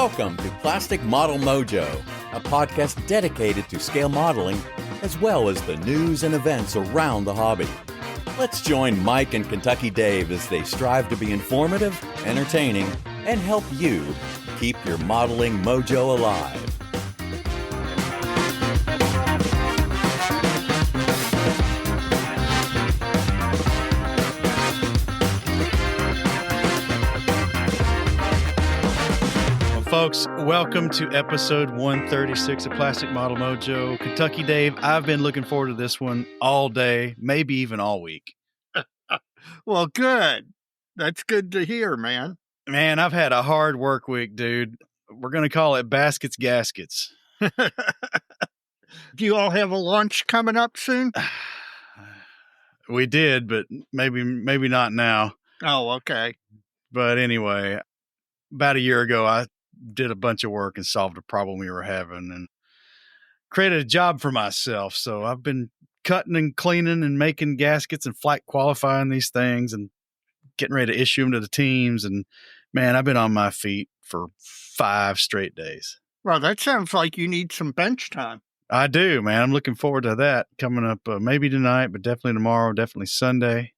Welcome to Plastic Model Mojo, a podcast dedicated to scale modeling, as well as the news and events around the hobby. Let's join Mike and Kentucky Dave as they strive to be informative, entertaining, and help you keep your modeling mojo alive. Folks, welcome to episode 136 of Plastic Model Mojo. Kentucky Dave, I've been looking forward to this one all day, maybe even all week. Well, good. That's good to hear, man. Man, I've had a hard work week, dude. We're going to call it Baskets Gaskets. Do you all have a lunch coming up soon? We did, but maybe not now. Oh, okay. But anyway, about a year ago, I did a bunch of work and solved a problem we were having and created a job for myself. So I've been cutting and cleaning and making gaskets and flight qualifying these things and getting ready to issue them to the teams. And man, I've been on my feet for 5 straight days. Well, that sounds like you need some bench time. I do, man. I'm looking forward to that coming up maybe tonight, but definitely tomorrow, definitely Sunday.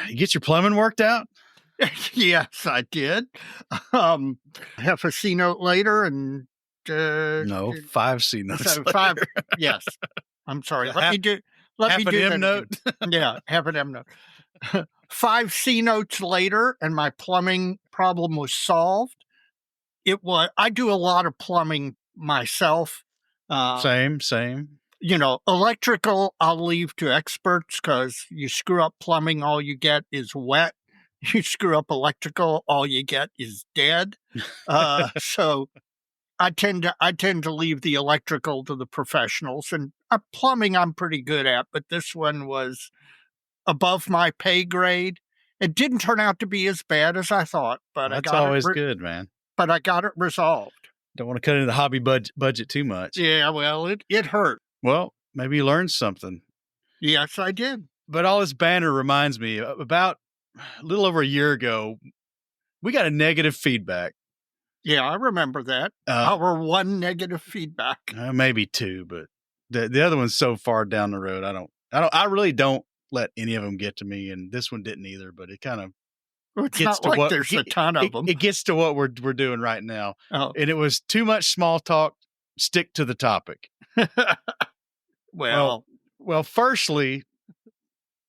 You get your plumbing worked out? Yes, I did. Have a C note later and no, 5 C notes. So 5. Yes. I'm sorry. Let me do an M note. Yeah, have an M note. 5 C notes later, and my plumbing problem was solved. I do a lot of plumbing myself. Same. You know, electrical, I'll leave to experts because you screw up plumbing, all you get is wet. You screw up electrical, all you get is dead. So I tend to leave the electrical to the professionals, and plumbing I'm pretty good at, but this one was above my pay grade. It didn't turn out to be as bad as I thought, but that's always good, man. But I got it resolved. Don't want to cut into the hobby budget too much. Yeah, well, it hurt. Well, maybe you learned something. Yes, I did. But all this banter reminds me, about a little over a year ago, we got a negative feedback. Yeah, I remember that. Our one negative feedback. Maybe 2, but the other one's so far down the road. I really don't let any of them get to me, and this one didn't either. But it kind of gets to what there's a ton of them. It gets to what we're doing right now, and it was too much small talk. Stick to the topic. Well, firstly,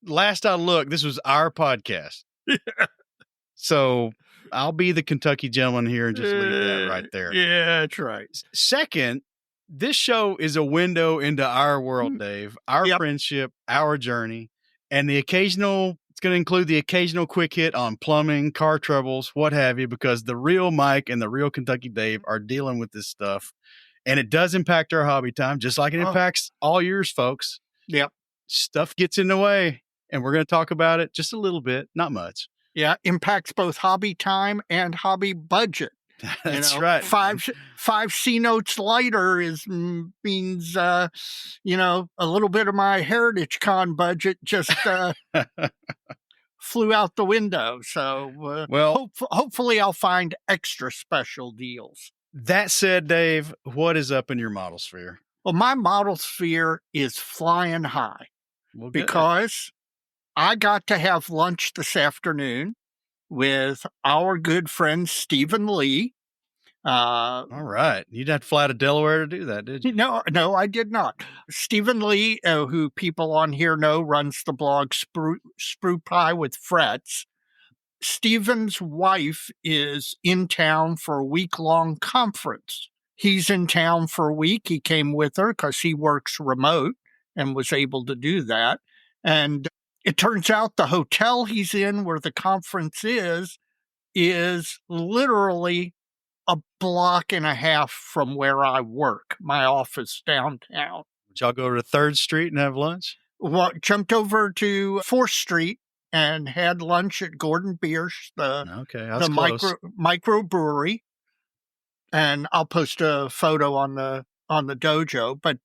last I looked, this was our podcast. So I'll be the Kentucky gentleman here and just leave that right there. Yeah, that's right. Second, this show is a window into our world, Dave, our friendship, our journey, and it's going to include the occasional quick hit on plumbing, car troubles, what have you, because the real Mike and the real Kentucky Dave are dealing with this stuff. And it does impact our hobby time, just like it impacts all yours, folks. Yep. Stuff gets in the way, and we're going to talk about it just a little bit, not much. Yeah, impacts both hobby time and hobby budget. That's right. 5 C notes later means a little bit of my HeritageCon budget just flew out the window. So hopefully I'll find extra special deals. That said, Dave, what is up in your model sphere? Well, my model sphere is flying high because I got to have lunch this afternoon with our good friend Stephen Lee. All right. You'd have to fly to Delaware to do that, did you? No, I did not. Stephen Lee, who people on here know, runs the blog Sprue Pie with Frets. Stephen's wife is in town for a week-long conference. He's in town for a week. He came with her because he works remote and was able to do that. And it turns out the hotel he's in where the conference is literally a block and a half from where I work, my office downtown. Did y'all go to 3rd Street and have lunch? Well, jumped over to 4th Street and had lunch at Gordon Biersch, the microbrewery. And I'll post a photo on the dojo. But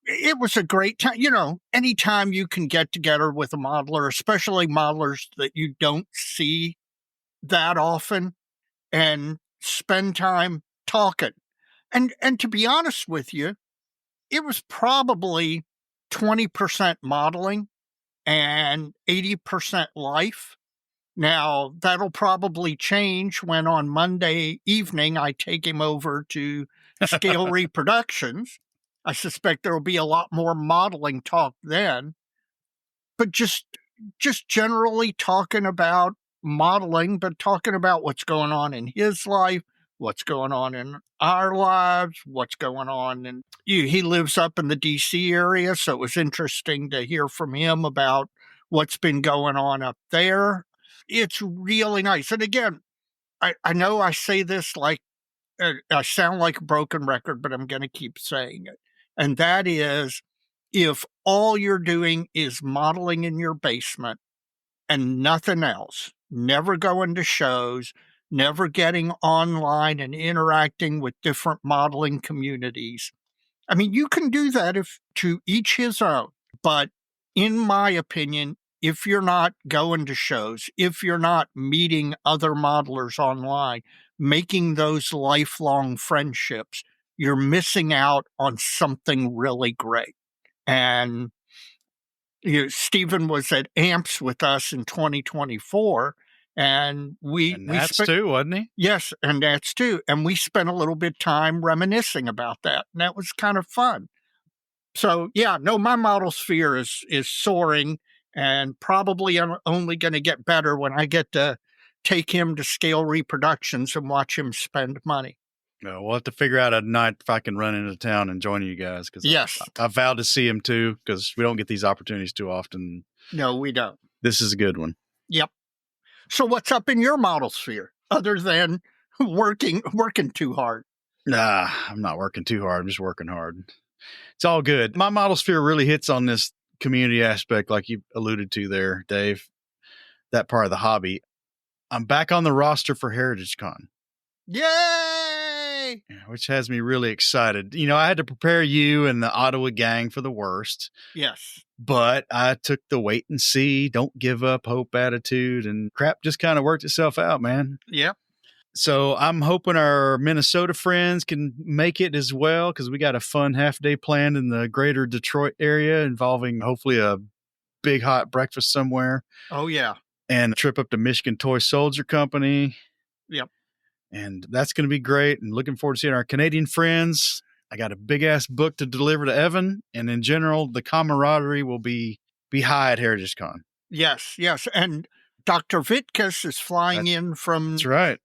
it was a great time. You know, anytime you can get together with a modeler, especially modelers that you don't see that often, and spend time talking. And to be honest with you, it was probably 20% modeling and 80% life. Now, that'll probably change when on Monday evening I take him over to Scale Reproductions. I suspect there will be a lot more modeling talk then. But just generally talking about modeling, but talking about what's going on in his life, what's going on in our lives, what's going on. And he lives up in the DC area, so it was interesting to hear from him about what's been going on up there. It's really nice. And again, I know I say this like I sound like a broken record, but I'm going to keep saying it. And that is, if all you're doing is modeling in your basement and nothing else, never going to shows, never getting online and interacting with different modeling communities. I mean, you can do that if to each his own. But in my opinion, if you're not going to shows, if you're not meeting other modelers online, making those lifelong friendships, you're missing out on something really great. And Stephen was at AMPS with us in 2024, and we that's too, wasn't he? Yes, and that's too. And we spent a little bit of time reminiscing about that, and that was kind of fun. So yeah, no, my model sphere is soaring, and probably only going to get better when I get to take him to Scale Reproductions and watch him spend money. We'll have to figure out a night if I can run into town and join you guys. Because yes, I vowed to see him too, because we don't get these opportunities too often. No, we don't. This is a good one. Yep. So what's up in your model sphere other than working too hard? Nah, I'm not working too hard. I'm just working hard. It's all good. My model sphere really hits on this community aspect, like you alluded to there, Dave, that part of the hobby. I'm back on the roster for HeritageCon. Yay! Which has me really excited. You know, I had to prepare you and the Ottawa gang for the worst. Yes. But I took the wait and see, don't give up hope attitude, and crap just kind of worked itself out, man. Yep. So I'm hoping our Minnesota friends can make it as well, because we got a fun half-day planned in the greater Detroit area involving hopefully a big hot breakfast somewhere. Oh, yeah. And a trip up to Michigan Toy Soldier Company. Yep. And that's going to be great. And looking forward to seeing our Canadian friends. I got a big-ass book to deliver to Evan. And in general, the camaraderie will be high at HeritageCon. Yes, yes. And Dr. Vitkus is flying in from... That's right.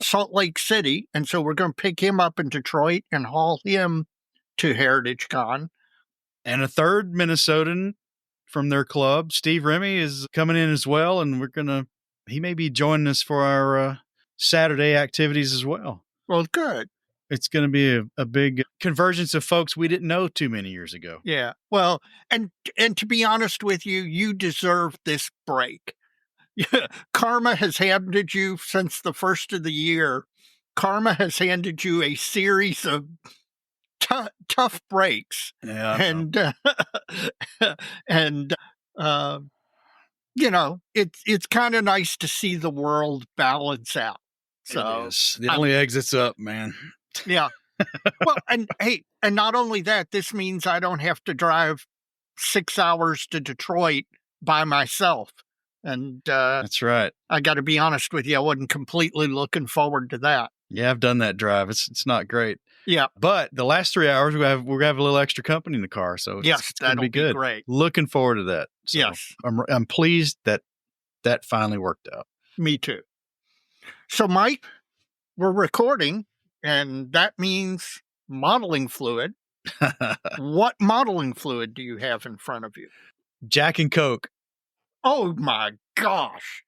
Salt Lake City, and so we're going to pick him up in Detroit and haul him to HeritageCon. And a third Minnesotan from their club, Steve Remy, is coming in as well, and he may be joining us for our Saturday activities as well. Well, good. It's going to be a big convergence of folks we didn't know too many years ago. Yeah. Well, and to be honest with you, you deserve this break. Karma has handed you, since the first of the year, Karma has handed you a series of tough breaks. Yeah. And you know, it's kind of nice to see the world balance out. So the only exit's up, man. Yeah. Well, and hey, and not only that, this means I don't have to drive 6 hours to Detroit by myself. And that's right. I got to be honest with you, I wasn't completely looking forward to that. Yeah, I've done that drive. It's not great. Yeah. But the last 3 hours, we're going to have a little extra company in the car. So it's going to be good. Great. Looking forward to that. So yes. I'm pleased that finally worked out. Me too. So, Mike, we're recording, and that means modeling fluid. What modeling fluid do you have in front of you? Jack and Coke. Oh, my gosh.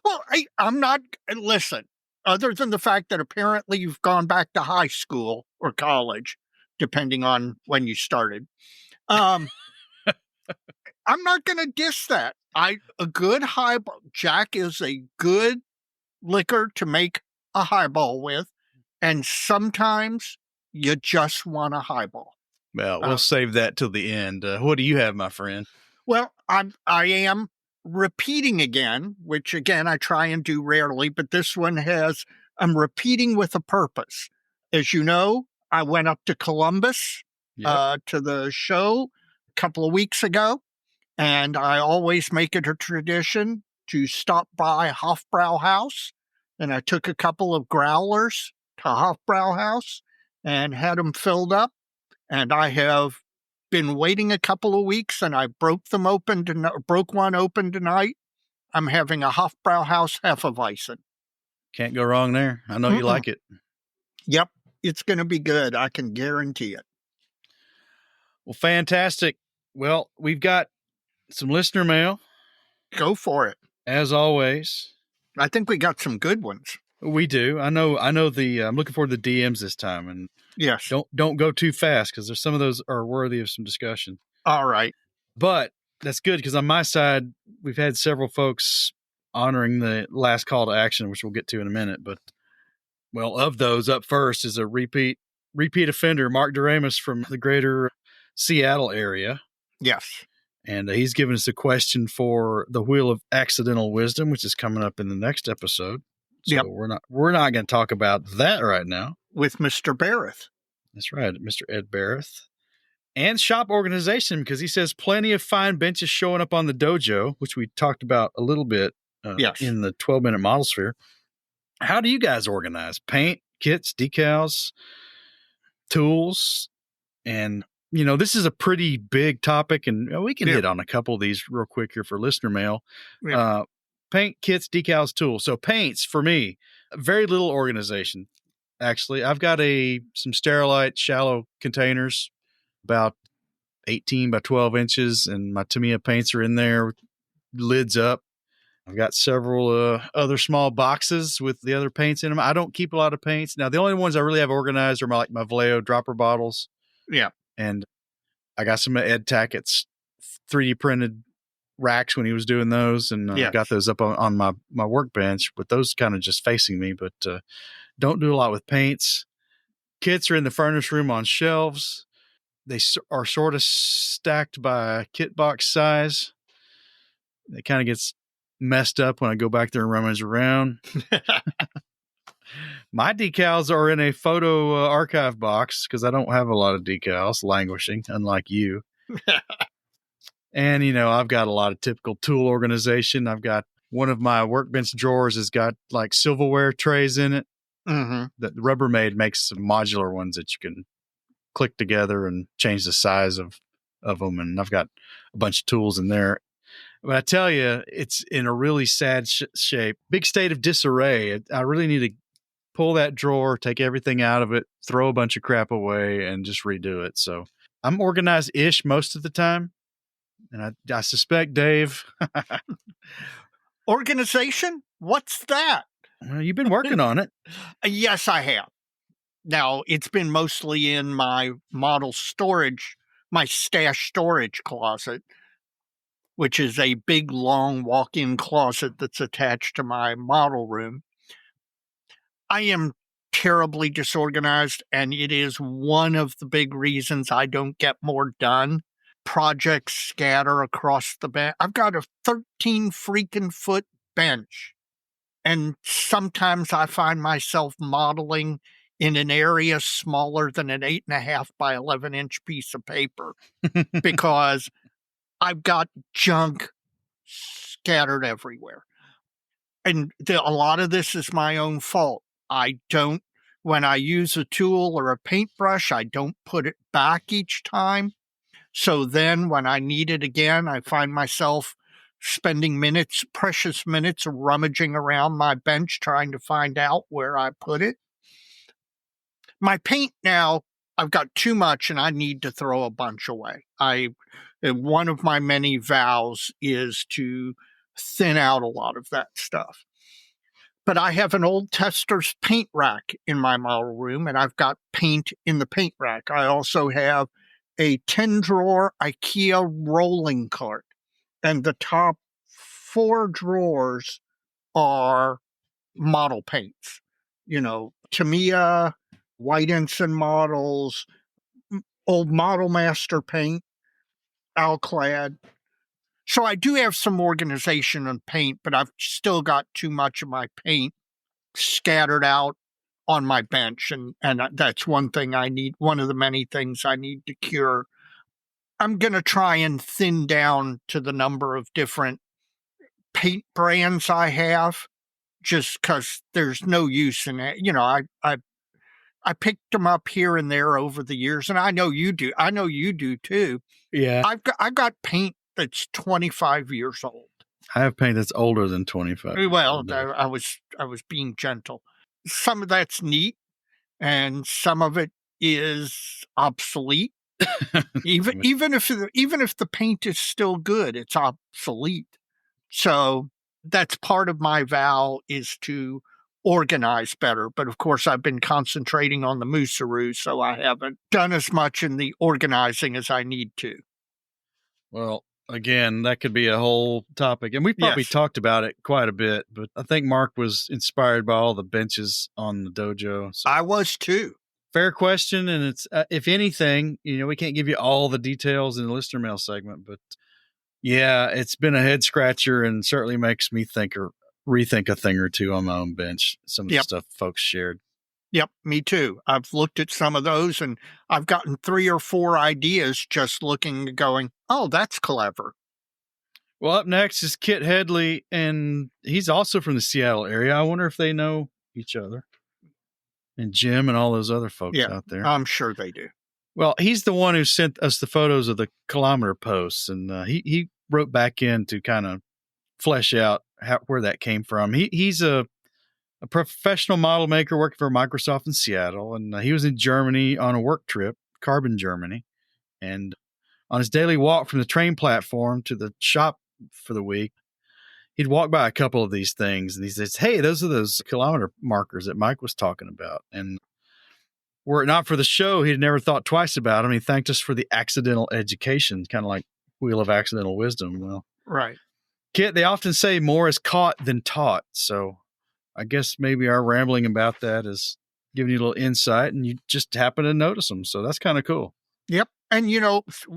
Well, I'm not... Listen, other than the fact that apparently you've gone back to high school or college, depending on when you started, I'm not going to diss that. A good highball... Jack is a good liquor to make a highball with, and sometimes you just want a highball. Well, we'll save that till the end. What do you have, my friend? Well, I am repeating again, which again, I try and do rarely, but this one I'm repeating with a purpose. As you know, I went up to Columbus to the show a couple of weeks ago, and I always make it a tradition to stop by Hofbrauhaus, and I took a couple of growlers to Hofbrauhaus and had them filled up, and I have been waiting a couple of weeks, and I broke one open tonight. I'm having a Hofbrauhaus Hefeweizen. Can't go wrong there. I know you like it. Yep, it's going to be good. I can guarantee it. Well, fantastic. Well, we've got some listener mail. Go for it. As always. I think we got some good ones. We do. I know I'm looking forward to the DMs this time, and yes, don't go too fast, because there's some of those are worthy of some discussion. All right. But that's good, because on my side, we've had several folks honoring the last call to action, which we'll get to in a minute. But, well, of those, up first is a repeat offender, Mark Doremus from the greater Seattle area. Yes. And he's given us a question for the Wheel of Accidental Wisdom, which is coming up in the next episode. So we're not going to talk about that right now. With Mr. Barrett. That's right, Mr. Ed Barrett. And shop organization, because he says plenty of fine benches showing up on the dojo, which we talked about a little bit in the 12-minute model sphere. How do you guys organize? Paint, kits, decals, tools, and this is a pretty big topic, and we can hit on a couple of these real quick here for listener mail. Yeah. Paint, kits, decals, tools. So paints, for me, very little organization, actually. I've got some Sterilite shallow containers, about 18 by 12 inches, and my Tamiya paints are in there, lids up. I've got several other small boxes with the other paints in them. I don't keep a lot of paints. Now, the only ones I really have organized are my Vallejo dropper bottles. Yeah. And I got some Ed Tackett's 3D printed racks when he was doing those, and I got those up on my workbench with those kind of just facing me, but don't do a lot with paints. Kits are in the furnace room on shelves. They are sort of stacked by kit box size. It kind of gets messed up when I go back there and rummage around. My decals are in a photo archive box, because I don't have a lot of decals languishing, unlike you. And, I've got a lot of typical tool organization. I've got one of my workbench drawers has got like silverware trays in it. Mm-hmm. That Rubbermaid makes some modular ones that you can click together and change the size of them. And I've got a bunch of tools in there. But I tell you, it's in a really sad shape, big state of disarray. I really need to pull that drawer, take everything out of it, throw a bunch of crap away, and just redo it. So I'm organized-ish most of the time. And I suspect, Dave. Organization? What's that? Well, you've been working on it. Yes, I have. Now, it's been mostly in my model storage, my stash storage closet, which is a big, long walk-in closet that's attached to my model room. I am terribly disorganized, and it is one of the big reasons I don't get more done. Projects scatter across the bench. I've got a 13 freaking foot bench, and sometimes I find myself modeling in an area smaller than an 8.5 by 11 inch piece of paper because I've got junk scattered everywhere. And a lot of this is my own fault. When I use a tool or a paintbrush, I don't put it back each time. So then when I need it again, I find myself spending precious minutes rummaging around my bench trying to find out where I put it. My paint now, I've got too much and I need to throw a bunch away. One of my many vows is to thin out a lot of that stuff. But I have an old Tester's paint rack in my model room, and I've got paint in the paint rack. I also have a 10-drawer IKEA rolling cart, and the top 4 drawers are model paints. Tamiya, White Ensign models, old Model Master paint, Alclad. So I do have some organization and paint, but I've still got too much of my paint scattered out on my bench. And that's one thing I need, one of the many things I need to cure. I'm going to try and thin down to the number of different paint brands I have, just because there's no use in it. You know, I picked them up here and there over the years, and I know you do. I know you do too. Yeah. I've got paint that's 25 years old. I have paint that's older than 25. Well, I was being gentle. Some of that's neat, and some of it is obsolete. Even if the paint is still good, it's obsolete. So that's part of my vow, is to organize better. But of course, I've been concentrating on the Moosaroo, so I haven't done as much in the organizing as I need to. Well, again, that could be a whole topic, and we probably talked about it quite a bit, but I think Mark was inspired by all the benches on the dojo. So. I was too. Fair question, and it's if anything, we can't give you all the details in the listener mail segment, but yeah, it's been a head scratcher and certainly makes me think or rethink a thing or two on my own bench. Some of the stuff folks shared. Yep, me too. I've looked at some of those, and I've gotten 3 or 4 ideas just looking and going, oh, that's clever. Well, up next is Kit Headley, and he's also from the Seattle area. I wonder if they know each other. And Jim and all those other folks out there. I'm sure they do. Well, he's the one who sent us the photos of the kilometer posts, and he wrote back in to kind of flesh out where that came from. He's a professional model maker working for Microsoft in Seattle, and he was in Germany on a work trip, Carbon, Germany, and on his daily walk from the train platform to the shop for the week, he'd walk by a couple of these things, and he says, hey, those are those kilometer markers that Mike was talking about. And were it not for the show, he'd never thought twice about them. He thanked us for the accidental education, kind of like Wheel of Accidental Wisdom. Well, right. Kit, they often say more is caught than taught. So I guess maybe our rambling about that is giving you a little insight, and you just happen to notice them. So that's kind of cool. Yep. And,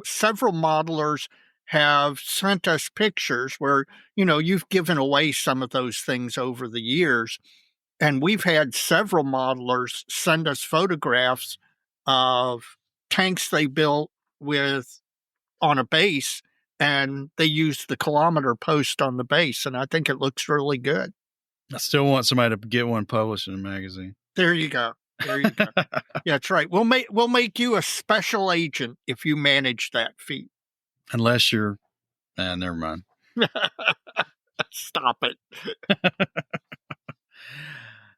several modelers have sent us pictures where, you've given away some of those things over the years. And we've had several modelers send us photographs of tanks they built on a base, and they used the kilometer post on the base. And I think it looks really good. I still want somebody to get one published in a magazine. There you go. There you go. Yeah, that's right. We'll make you a special agent if you manage that feat. Unless you're, never mind. Stop it.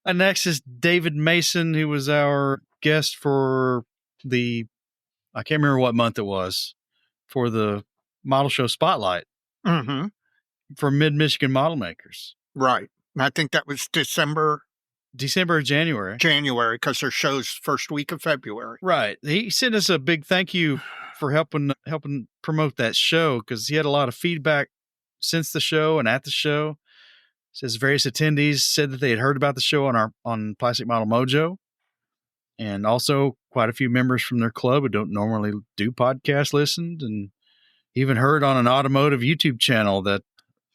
And next is David Mason, who was our guest for I can't remember what month it was, for the Model Show Spotlight for Mid-Michigan Model Makers. Right. And I think that was December or January. January, because their show's first week of February. Right. He sent us a big thank you for helping promote that show, because he had a lot of feedback since the show and at the show. Says various attendees said that they had heard about the show on Plastic Model Mojo, and also quite a few members from their club who don't normally do podcasts listened, and even heard on an automotive YouTube channel that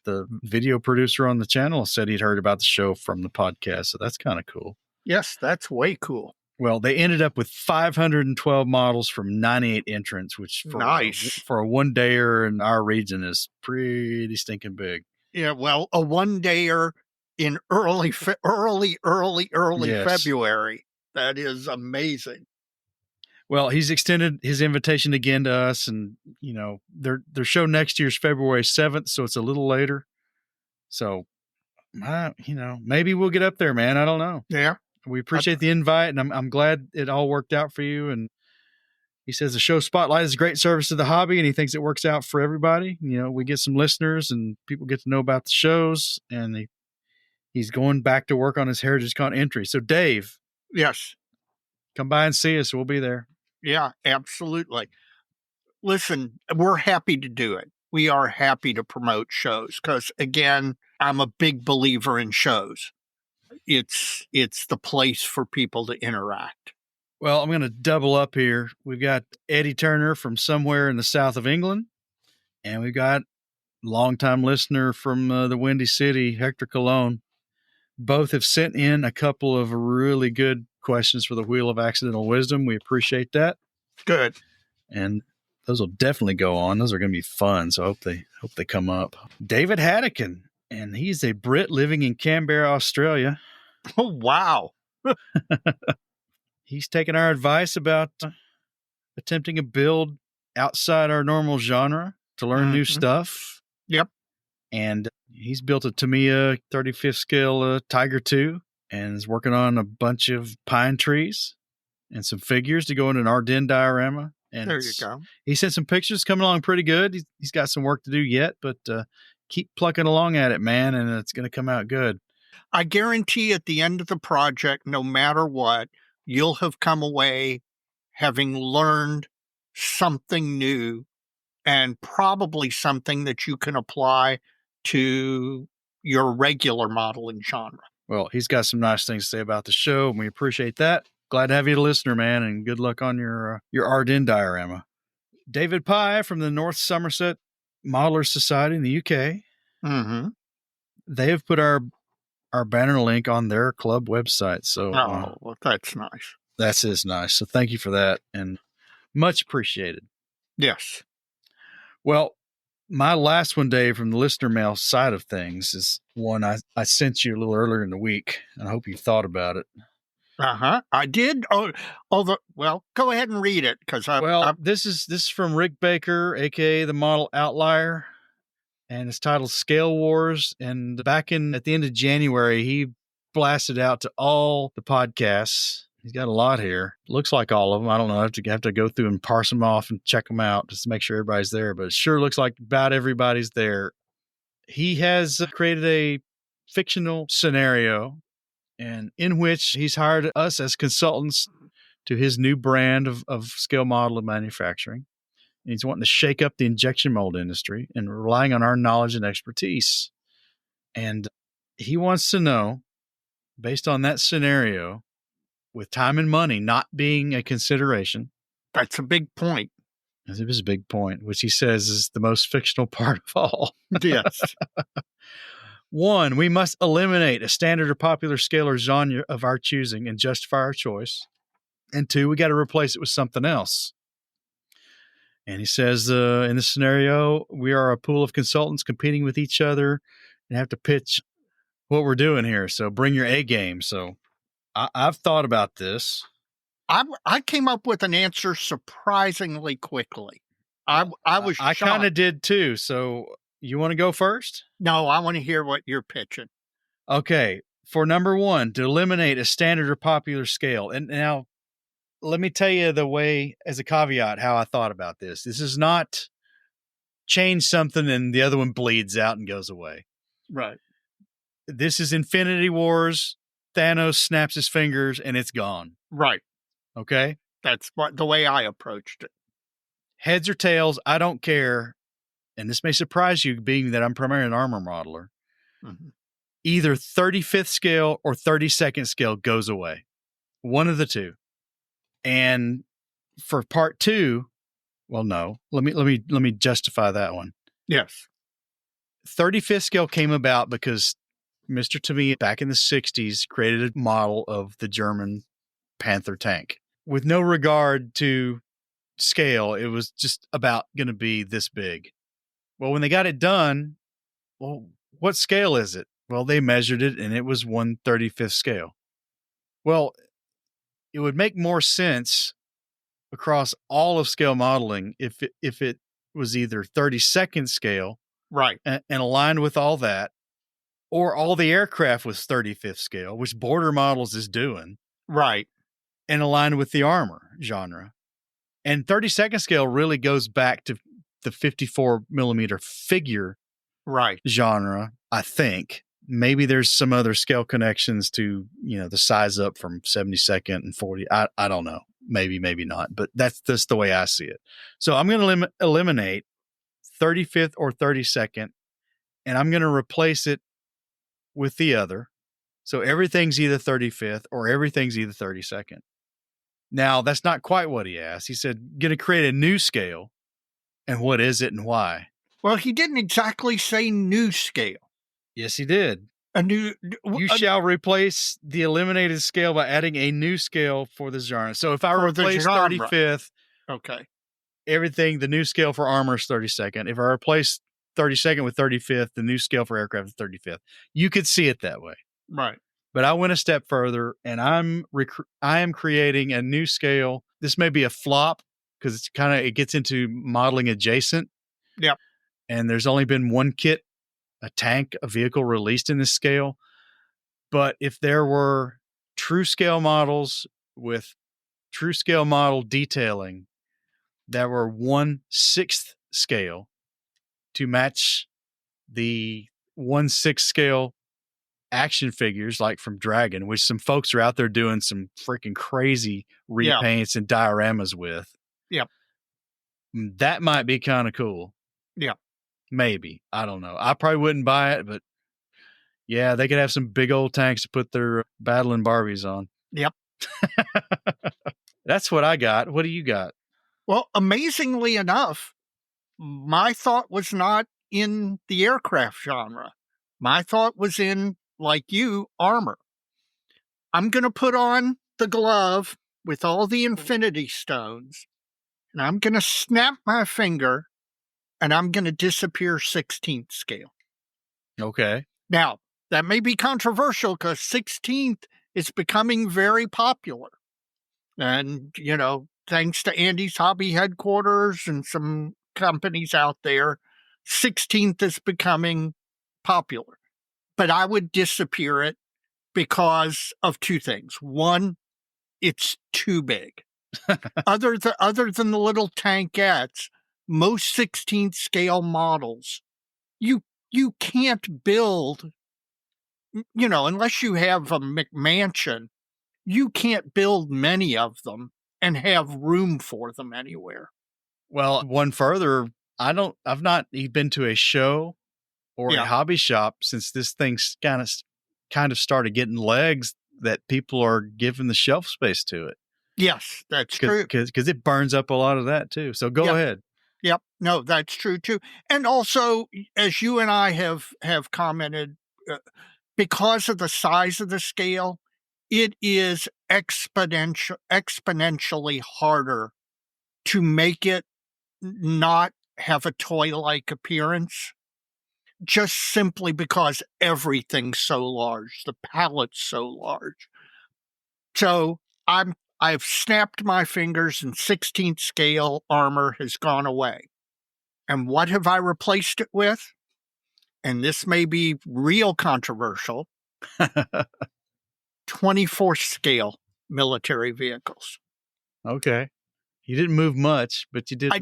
the video producer on the channel said he'd heard about the show from the podcast. So that's kind of cool. Yes, that's way cool. Well, they ended up with 512 models from 98 entrants, which for a one-dayer in our region is pretty stinking big. Yeah, well, a one-dayer in early February. That is amazing. Well, he's extended his invitation again to us, and their show next year's February 7th, so it's a little later. So, maybe we'll get up there, man. I don't know. Yeah, we appreciate the invite, and I'm glad it all worked out for you. And he says the show Spotlight is a great service to the hobby, and he thinks it works out for everybody. We get some listeners, and people get to know about the shows, and he's going back to work on his HeritageCon entry. So, Dave. Yes. Come by and see us. We'll be there. Yeah, absolutely. Listen, we're happy to do it. We are happy to promote shows because, again, I'm a big believer in shows. It's the place for people to interact. Well, I'm going to double up here. We've got Eddie Turner from somewhere in the south of England, and we've got longtime listener from the Windy City, Hector Colon. Both have sent in a couple of really good questions for the Wheel of Accidental Wisdom. We appreciate that. Good. And those will definitely go on. Those are going to be fun. So I hope they come up. David Haddican, and he's a Brit living in Canberra, Australia. Oh, wow. He's taken our advice about attempting a build outside our normal genre to learn new stuff. Yep. And he's built a Tamiya 35th scale Tiger 2 and is working on a bunch of pine trees and some figures to go in an Ardennes diorama. And there you go. He sent some pictures coming along pretty good. He's got some work to do yet, but keep plucking along at it, man, and it's going to come out good. I guarantee at the end of the project, no matter what, you'll have come away having learned something new and probably something that you can apply to your regular modeling genre. Well, he's got some nice things to say about the show, and we appreciate that. Glad to have you a listener, man, and good luck on your Ardennes diorama. David Pye from the North Somerset Modelers Society in the UK. Mm-hmm. They have put our banner link on their club website. So well, that's nice. That is nice. So thank you for that, and much appreciated. Yes. Well, my last one, Dave, from the listener mail side of things is one I sent you a little earlier in the week, and I hope you thought about it. I did. Well, go ahead and read it because this is from Rick Baker, aka the Model Outlier, and it's titled Scale Wars. And at the end of January, he blasted out to all the podcasts. He's got a lot here. Looks like all of them. I don't know. I have to go through and parse them off and check them out just to make sure everybody's there. But it sure looks like about everybody's there. He has created a fictional scenario, and in which he's hired us as consultants to his new brand of scale model and manufacturing. And he's wanting to shake up the injection mold industry and relying on our knowledge and expertise. And he wants to know, based on that scenario, with time and money not being a consideration. That's a big point. It was a big point, which he says is the most fictional part of all. Yes. 1, we must eliminate a standard or popular scale or genre of our choosing and justify our choice. And 2, we got to replace it with something else. And he says, in this scenario, we are a pool of consultants competing with each other and have to pitch what we're doing here. So bring your A game. So I've thought about this. I came up with an answer surprisingly quickly. I was shocked. I kind of did too. So you want to go first? No, I want to hear what you're pitching. Okay. For number 1, to eliminate a standard or popular scale. And now let me tell you the way, as a caveat, how I thought about this. This is not change something and the other one bleeds out and goes away. Right. This is Infinity Wars. Thanos snaps his fingers and it's gone. Right. Okay. That's the way I approached it. Heads or tails, I don't care. And this may surprise you, being that I'm primarily an armor modeler. Mm-hmm. Either 35th scale or 32nd scale goes away. One of the two. And for part 2, well, no. Let me justify that one. Yes. 35th scale came about because Mr. Tamiya back in the 60s created a model of the German Panther tank with no regard to scale. It was just about going to be this big. Well, when they got it done, well, what scale is it? Well, they measured it and it was 1/35th scale. Well, it would make more sense across all of scale modeling if it was either 32nd scale, right, and aligned with all that, or all the aircraft was 35th scale, which Border Models is doing, right, and aligned with the armor genre. And 32nd scale really goes back to the 54 millimeter figure right genre, I think. Maybe there's some other scale connections to, the size up from 72nd and 40. I don't know. Maybe not. But that's just the way I see it. So I'm going to eliminate 35th or 32nd, and I'm going to replace it with the other. So everything's either 35th or everything's either 32nd. Now, that's not quite what he asked. He said, going to create a new scale. And what is it and why? Well, he didn't exactly say new scale. Yes, he did. A new. You shall replace the eliminated scale by adding a new scale for the genre. So if I replace 35th, okay, everything, the new scale for armor is 32nd. If I replace 32nd with 35th, the new scale for aircraft is 35th. You could see it that way. right. But I went a step further, and I am creating a new scale. This may be a flop because it gets into modeling adjacent. Yep. And there's only been one kit, a tank, a vehicle released in this scale. But if there were true scale models with true scale model detailing that were 1/6 scale to match the 1/6 scale action figures like from Dragon, which some folks are out there doing some freaking crazy repaints and dioramas with. Yep. That might be kind of cool. Yeah. Maybe. I don't know. I probably wouldn't buy it, but yeah, they could have some big old tanks to put their battling Barbies on. Yep. That's what I got. What do you got? Well, amazingly enough, my thought was not in the aircraft genre. My thought was in, like you, armor. I'm going to put on the glove with all the infinity stones, and I'm going to snap my finger, and I'm going to disappear 16th scale. Okay. Now, that may be controversial because 16th is becoming very popular. And, thanks to Andy's Hobby Headquarters and some companies out there, 16th is becoming popular. But I would disappear it because of two things. One, it's too big. Other than the little tankettes, most 16th scale models, you can't build, unless you have a McMansion, you can't build many of them and have room for them anywhere. Well, one further, I've not been to a show or a hobby shop since this thing's kind of started getting legs that people are giving the shelf space to it. Yes, that's true. Because it burns up a lot of that too. So go ahead. Yep. No, that's true too. And also, as you and I have commented, because of the size of the scale, it is exponentially harder to make it not have a toy-like appearance, just simply because everything's so large, the palette's so large. So I've snapped my fingers and 16th scale armor has gone away. And what have I replaced it with? And this may be real controversial. 24th scale military vehicles. Okay. You didn't move much, but you did.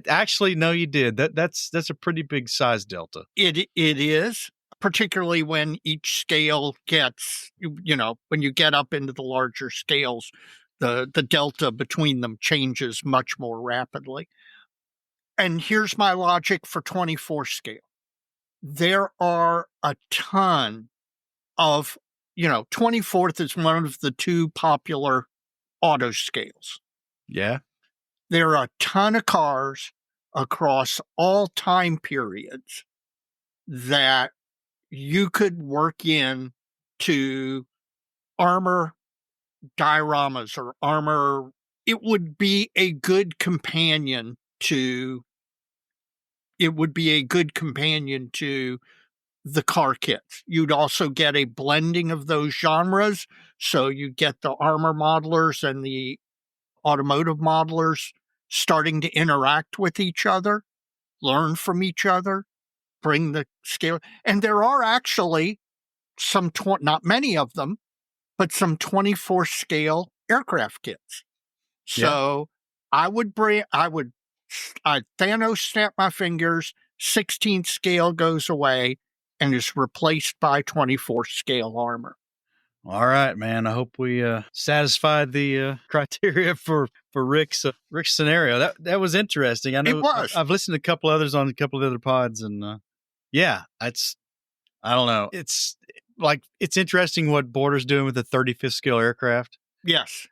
Actually, no, you did. That's a pretty big size delta. It is, particularly when each scale gets, when you get up into the larger scales, the delta between them changes much more rapidly. And here's my logic for 24 scale. There are a ton of, 24th is one of the two popular auto scales. Yeah. There are a ton of cars across all time periods that you could work in to armor dioramas or armor. It would be a good companion to the car kits. You'd also get a blending of those genres. So you get the armor modelers and the automotive modelers starting to interact with each other, learn from each other, bring the scale. And there are actually some, not many of them, but some 24 scale aircraft kits. So I'd Thanos snap my fingers, 16th scale goes away and is replaced by 24 scale armor. All right, man. I hope we satisfied the criteria for Rick's scenario. That was interesting. I know it was. I've listened to a couple others on a couple of other pods, and I don't know. It's interesting what Border's doing with the 35th scale aircraft. Yes.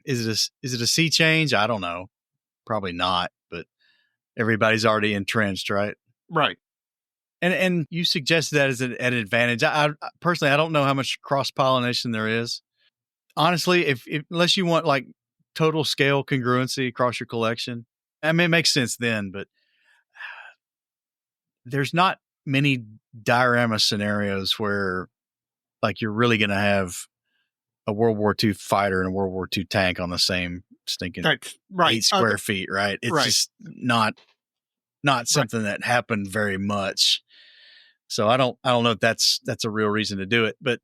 Is it a sea change? I don't know. Probably not, but everybody's already entrenched, right? Right. And you suggested that as an advantage. I personally, I don't know how much cross-pollination there is. Honestly, if unless you want like total scale congruency across your collection, I mean, it makes sense then, but there's not many diorama scenarios where like you're really going to have a World War II fighter and a World War II tank on the same stinking That's right. 8 square feet, right? It's Right. just not something that happened very much. So I don't know if that's a real reason to do it, but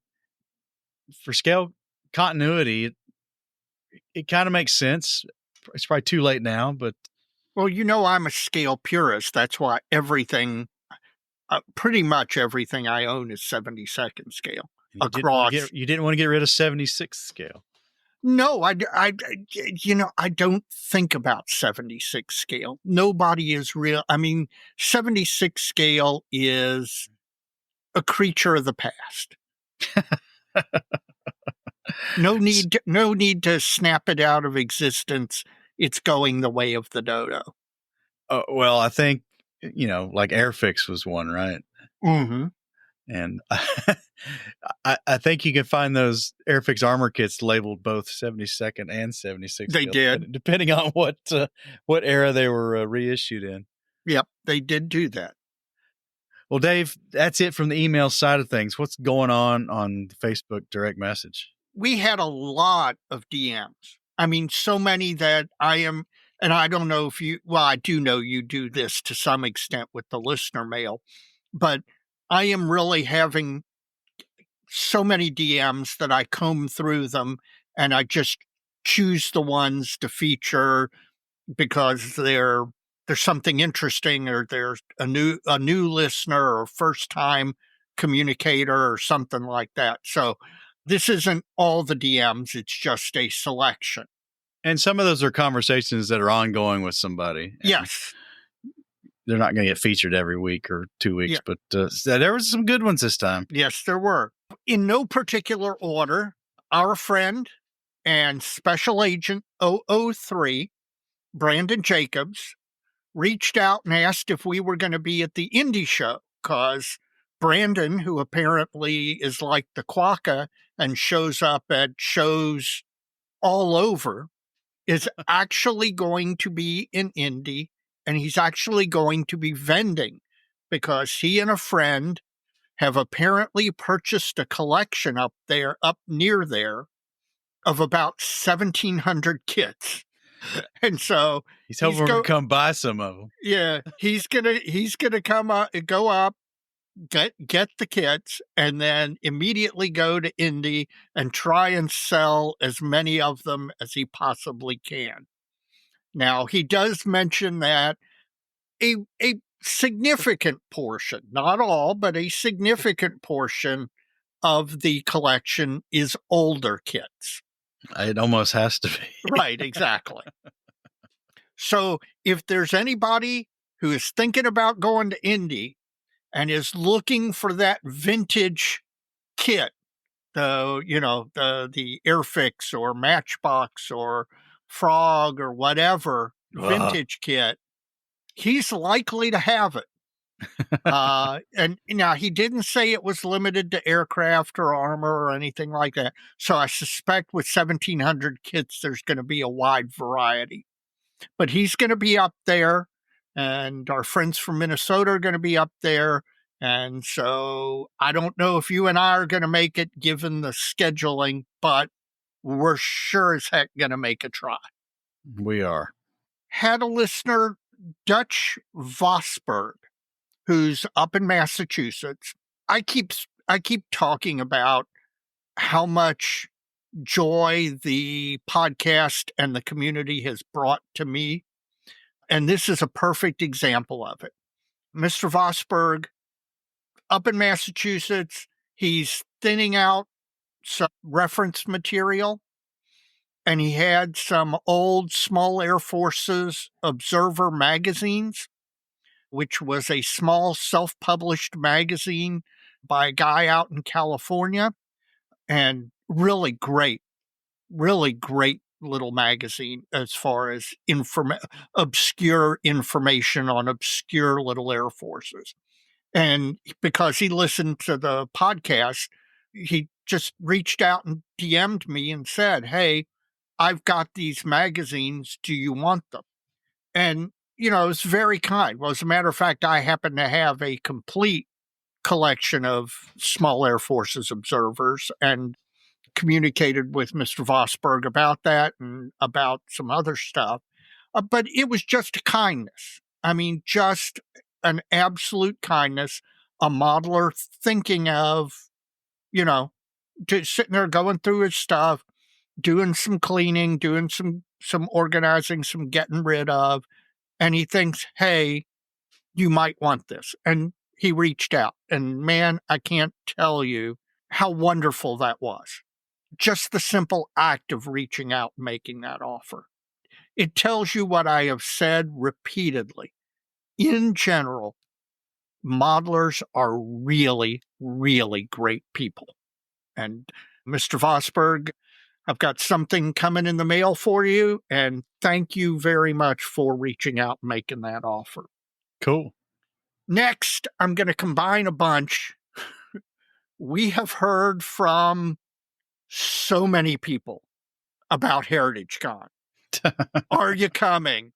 for scale continuity, it kind of makes sense. It's probably too late now, but Well, I'm a scale purist. That's why everything, pretty much everything I own is 72nd scale across. You didn't want to get rid of 76 scale. No, I don't think about 76 scale. Nobody is real. I mean, 76 scale is a creature of the past. No need to snap it out of existence. It's going the way of the dodo. Well, I think, like Airfix was one, right? Mm-hmm. And I think you can find those Airfix armor kits labeled both 72nd and 76th. They did. Depending on what era they were reissued in. Yep, they did do that. Well, Dave, that's it from the email side of things. What's going on the Facebook direct message? We had a lot of DMs. I mean, so many that and I don't know if I do know you do this to some extent with the listener mail, but I am really having so many DMs that I comb through them and I just choose the ones to feature because there's something interesting, or there's a new listener or first time communicator or something like that. So this isn't all the DMs, it's just a selection. And some of those are conversations that are ongoing with somebody. Yes. They're not going to get featured every week or 2 weeks, but there was some good ones this time. Yes, there were. In no particular order, our friend and Special Agent 003, Brandon Jacobs, reached out and asked if we were going to be at the indie show, because Brandon, who apparently is like the quokka and shows up at shows all over, is actually going to be in Indy, and he's actually going to be vending because he and a friend have apparently purchased a collection up near there of about 1,700 kits. And so he's hoping to come buy some of them. Yeah, he's gonna come up, go up, get the kits, and then immediately go to Indy and try and sell as many of them as he possibly can. Now, he does mention that a significant portion, not all, but a significant portion of the collection is older kits. It almost has to be. Right, exactly. So if there's anybody who is thinking about going to Indy and is looking for that vintage kit, the Airfix or Matchbox or Frog or whatever vintage kit, he's likely to have it. And now he didn't say it was limited to aircraft or armor or anything like that. So I suspect with 1,700 kits, there's going to be a wide variety. But he's going to be up there, and our friends from Minnesota are going to be up there. And so I don't know if you and I are going to make it given the scheduling, but we're sure as heck going to make a try. We are. Had a listener, Dutch Vosberg, who's up in Massachusetts. I keep talking about how much joy the podcast and the community has brought to me, and this is a perfect example of it. Mr. Vosberg, up in Massachusetts, he's thinning out some reference material, and he had some old Small Air Forces Observer magazines, which was a small self-published magazine by a guy out in California, and really great little magazine as far as obscure information on obscure little air forces. And because he listened to the podcast, he just reached out and DM'd me and said, "Hey, I've got these magazines. Do you want them?" And, it's very kind. Well, as a matter of fact, I happen to have a complete collection of small Air Forces observers and communicated with Mr. Vosberg about that and about some other stuff. But it was just a kindness. I mean, just an absolute kindness, a modeler thinking of, just sitting there going through his stuff, doing some cleaning, doing some organizing, some getting rid of, and he thinks, hey, you might want this. And he reached out. And man, I can't tell you how wonderful that was. Just the simple act of reaching out and making that offer. It tells you what I have said repeatedly. In general, modelers are really, really great people. And Mr. Vosberg, I've got something coming in the mail for you, and thank you very much for reaching out and making that offer. Cool. Next, I'm going to combine a bunch. We have heard from so many people about HeritageCon. Are you coming?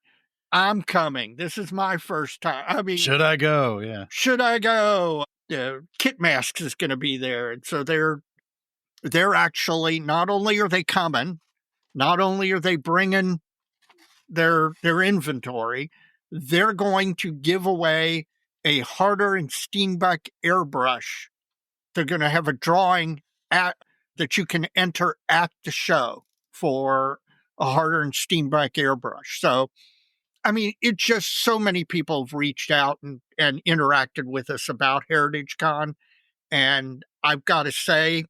I'm coming. This is my first time. I mean, should I go? Yeah. Should I go? Kit Masks is going to be there. And so they're actually, not only are they coming, not only are they bringing their inventory, they're going to give away a Harder and Steenbeck airbrush. They're going to have a drawing that you can enter at the show for a Harder and Steenbeck airbrush. So, I mean, it's just so many people have reached out and interacted with us about HeritageCon. And I've got to say,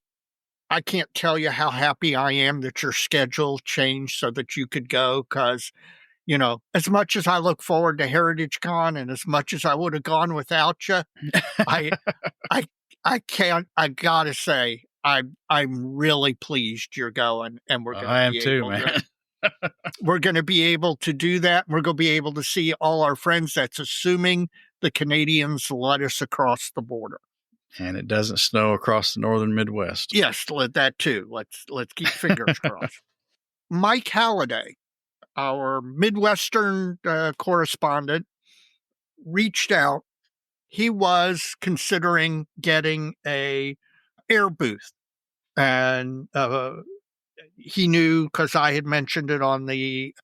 I can't tell you how happy I am that your schedule changed so that you could go, because, as much as I look forward to HeritageCon and as much as I would have gone without you, I can't. I gotta say, I'm really pleased you're going, and we're going. I am too, man. We're going to be able to do that. We're going to be able to see all our friends. That's assuming the Canadians let us across the border. And it doesn't snow across the northern Midwest. Yes, that too. Let's keep fingers crossed. Mike Halliday, our Midwestern correspondent, reached out. He was considering getting a air booth, and he knew, because I had mentioned it on the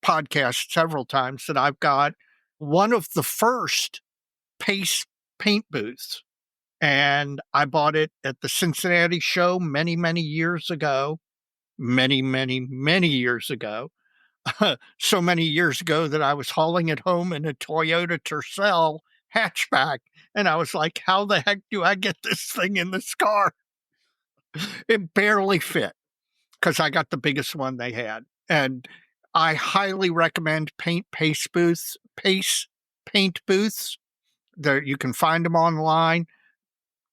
podcast several times, that I've got one of the first Pace paint booths, and I bought it at the Cincinnati show many, many years ago. Many, many, many years ago. So many years ago that I was hauling it home in a Toyota Tercel hatchback, and I was like, how the heck do I get this thing in this car? It barely fit, because I got the biggest one they had. And I highly recommend Pace paint booths. There, you can find them online.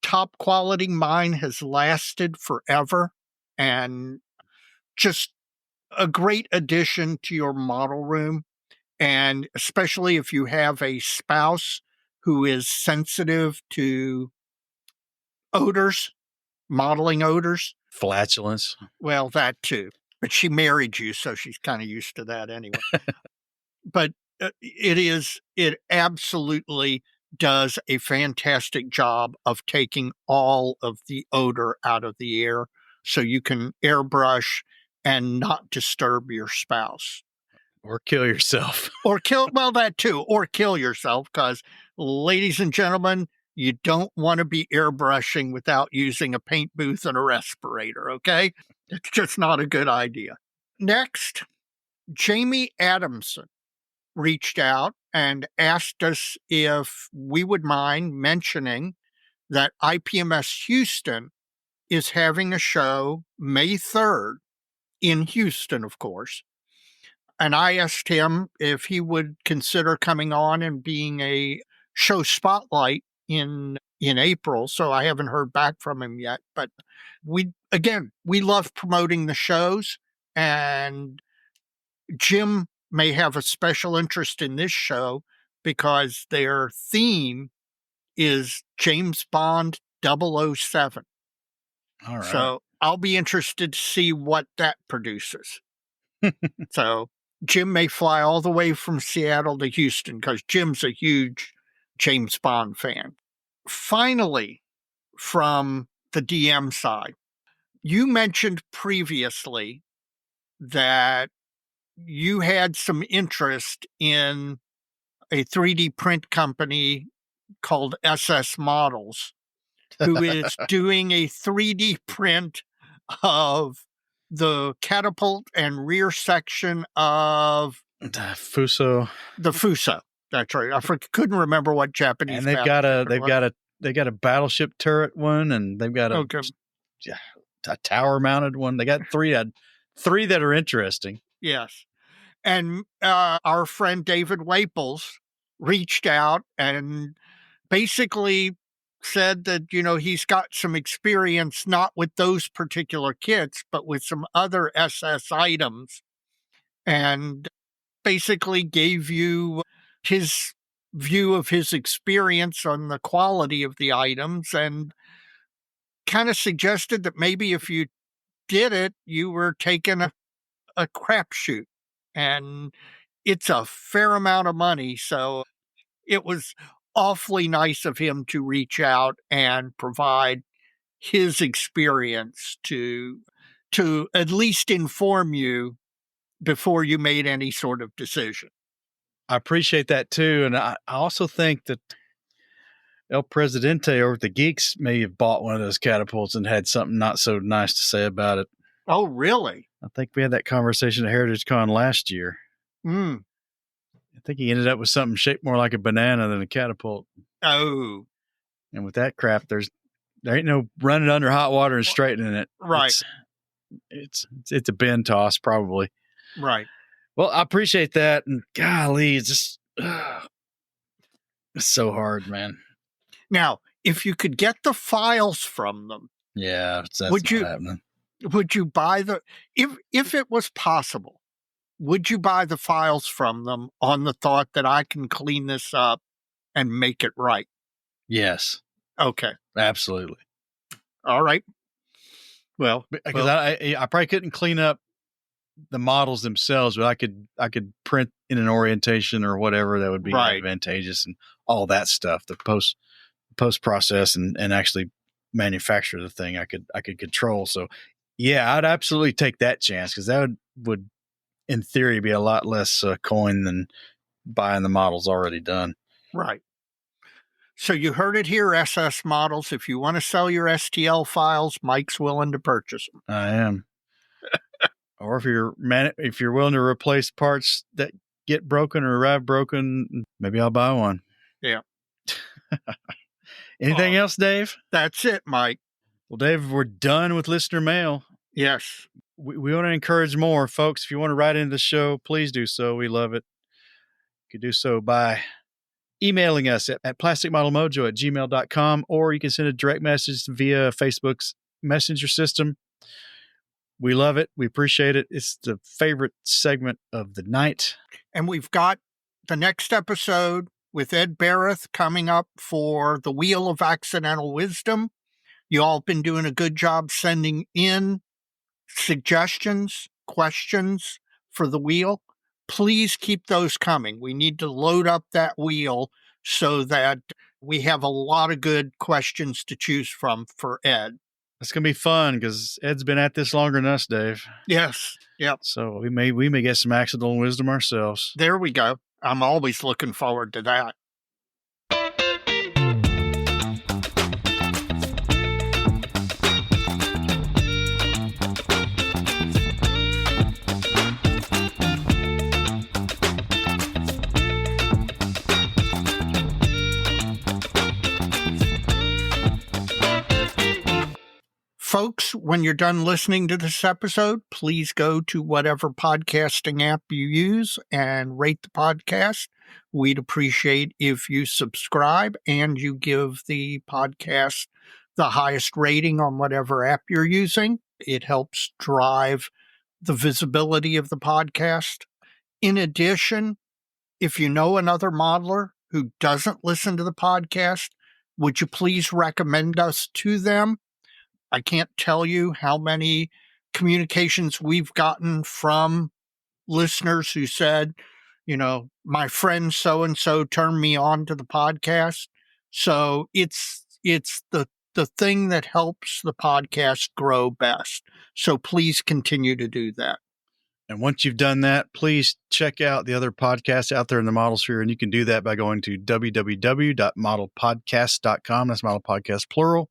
Top quality. Mine has lasted forever, and just a great addition to your model room. And especially if you have a spouse who is sensitive to odors, modeling odors. Flatulence. Well, that too. But she married you, so she's kind of used to that anyway. But it absolutely does a fantastic job of taking all of the odor out of the air, so you can airbrush and not disturb your spouse. Or kill yourself. Well, that too. Or kill yourself, because, ladies and gentlemen, you don't want to be airbrushing without using a paint booth and a respirator, okay? It's just not a good idea. Next, Jamie Adamson reached out and asked us if we would mind mentioning that IPMS Houston is having a show May 3rd in Houston, of course. And I asked him if he would consider coming on and being a show spotlight in April. So I haven't heard back from him yet. But we love promoting the shows, And Jim may have a special interest in this show because their theme is James Bond 007. All right. So I'll be interested to see what that produces. So Jim may fly all the way from Seattle to Houston because Jim's a huge James Bond fan. Finally, from the DM side, you mentioned previously that you had some interest in a 3D print company called SS Models, who is doing a 3D print of the catapult and rear section of The Fuso. the Fuso. That's right. I couldn't remember what Japanese. And they've got a battleship turret one, and they've got a tower mounted one. They got three that are interesting. Yes. And our friend David Waples reached out and basically said that, he's got some experience, not with those particular kits, but with some other SS items, and basically gave you his view of his experience on the quality of the items and kind of suggested that maybe if you did it, you were taking a crapshoot. And it's a fair amount of money. So it was awfully nice of him to reach out and provide his experience to at least inform you before you made any sort of decision. I appreciate that too. And I also think that El Presidente over at the Geeks may have bought one of those catapults and had something not so nice to say about it. Oh, really? I think we had that conversation at HeritageCon last year. I think he ended up with something shaped more like a banana than a catapult. Oh. And with that crap, there ain't no running under hot water and straightening it. Right. It's a bin toss, probably. Right. Well, I appreciate that. And golly, it's just it's so hard, man. Now, if you could get the files from them, that's not happening. Would you buy if it was possible, would you buy the files from them on the thought that I can clean this up and make it right? Yes. Okay. Absolutely. All right. Well, because I probably couldn't clean up the models themselves, but I could print in an orientation or whatever that would be advantageous and all that stuff. The post process and actually manufacture the thing I could control. So yeah, I'd absolutely take that chance because that would in theory be a lot less coin than buying the models already done. Right. So you heard it here, SS Models. If you want to sell your STL files, Mike's willing to purchase them. I am. Or if you're willing to replace parts that get broken or arrive broken, maybe I'll buy one. Yeah. Anything else, Dave? That's it, Mike. Well, Dave, we're done with listener mail. Yes. We want to encourage more, folks. If you want to write into the show, please do so. We love it. You can do so by emailing us at plasticmodelmojo@gmail.com, or you can send a direct message via Facebook's messenger system. We love it. We appreciate it. It's the favorite segment of the night. And we've got the next episode with Ed Barrett coming up for the Wheel of Accidental Wisdom. You all have been doing a good job sending in suggestions, questions for the wheel. Please keep those coming. We need to load up that wheel so that we have a lot of good questions to choose from for Ed. It's going to be fun because Ed's been at this longer than us, Dave. Yes. Yep. So we may get some accidental wisdom ourselves. There we go. I'm always looking forward to that. Folks, when you're done listening to this episode, please go to whatever podcasting app you use and rate the podcast. We'd appreciate if you subscribe and you give the podcast the highest rating on whatever app you're using. It helps drive the visibility of the podcast. In addition, if you know another modeler who doesn't listen to the podcast, would you please recommend us to them? I can't tell you how many communications we've gotten from listeners who said, my friend so-and-so turned me on to the podcast. So it's the thing that helps the podcast grow best. So please continue to do that. And once you've done that, please check out the other podcasts out there in the model sphere. And you can do that by going to www.modelpodcast.com. That's Model Podcast plural.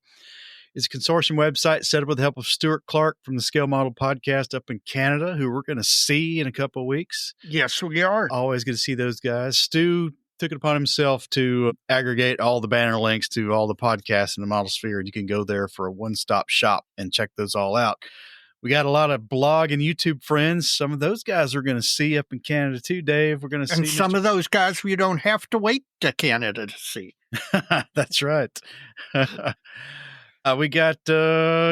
It's a consortium website set up with the help of Stuart Clark from the Scale Model Podcast up in Canada, who we're going to see in a couple of weeks. Yes, we are. Always good to see those guys. Stu took it upon himself to aggregate all the banner links to all the podcasts in the model sphere. And you can go there for a one-stop shop and check those all out. We got a lot of blog and YouTube friends. Some of those guys we're going to see up in Canada too, Dave. We're going to see. And some of those guys we don't have to wait to Canada to see. That's right. We got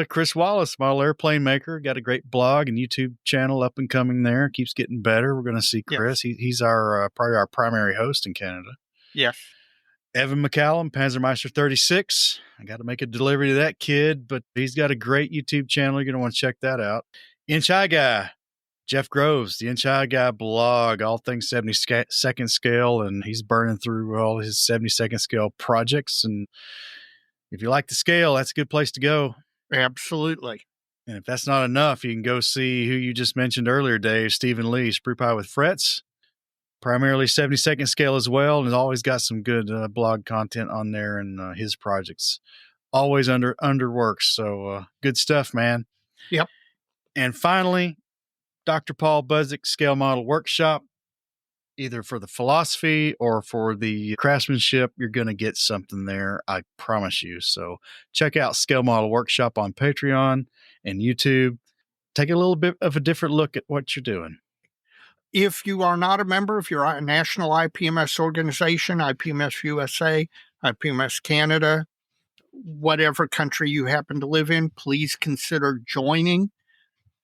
Chris Wallace, model airplane maker. Got a great blog and YouTube channel up and coming there. Keeps getting better. We're going to see Chris. Yes. He's our probably our primary host in Canada. Yes. Evan McCallum, Panzermeister 36. I got to make a delivery to that kid, but he's got a great YouTube channel. You're going to want to check that out. Inch High Guy, Jeff Groves, the Inch High Guy blog, all things 72nd scale, and he's burning through all his 72nd scale projects. And if you like the scale, that's a good place to go. Absolutely. And if that's not enough, you can go see who you just mentioned earlier, Dave, Stephen Lee, Sprue Pie with Frets. Primarily 72nd scale as well, and has always got some good blog content on there, and his projects always underworks. So good stuff, man. Yep. And finally, Dr. Paul Buzik Scale Model Workshop. Either for the philosophy or for the craftsmanship, you're going to get something there, I promise you. So check out Scale Model Workshop on Patreon and YouTube. Take a little bit of a different look at what you're doing. If you are not a member, if you're a national IPMS organization, IPMS USA, IPMS Canada, whatever country you happen to live in, please consider joining.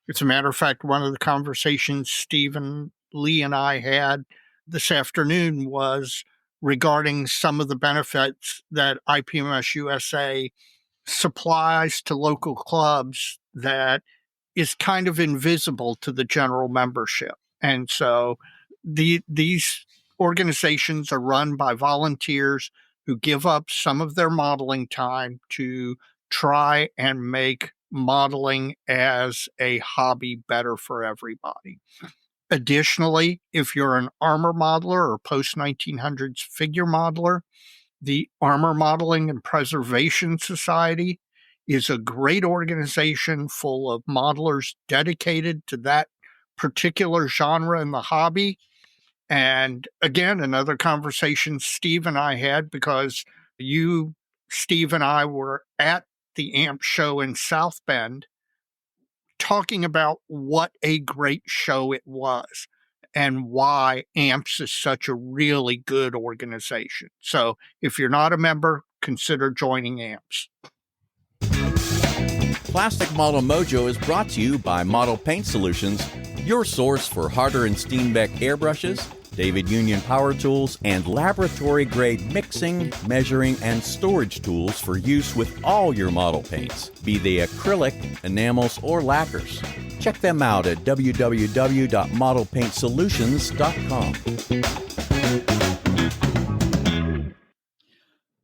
As a matter of fact, one of the conversations Stephen Lee and I had this afternoon was regarding some of the benefits that IPMS USA supplies to local clubs that is kind of invisible to the general membership. And so these organizations are run by volunteers who give up some of their modeling time to try and make modeling as a hobby better for everybody. Additionally, if you're an armor modeler or post-1900s figure modeler, the Armor Modeling and Preservation Society is a great organization full of modelers dedicated to that particular genre in the hobby. And again, another conversation Steve and I had, because Steve and I were at the AMP show in South Bend talking about what a great show it was and why AMPS is such a really good organization. So if you're not a member, consider joining AMPS. Plastic Model Mojo is brought to you by Model Paint Solutions, your source for Harder and Steenbeck airbrushes, David Union power tools, and laboratory-grade mixing, measuring, and storage tools for use with all your model paints, be they acrylic, enamels, or lacquers. Check them out at www.modelpaintsolutions.com.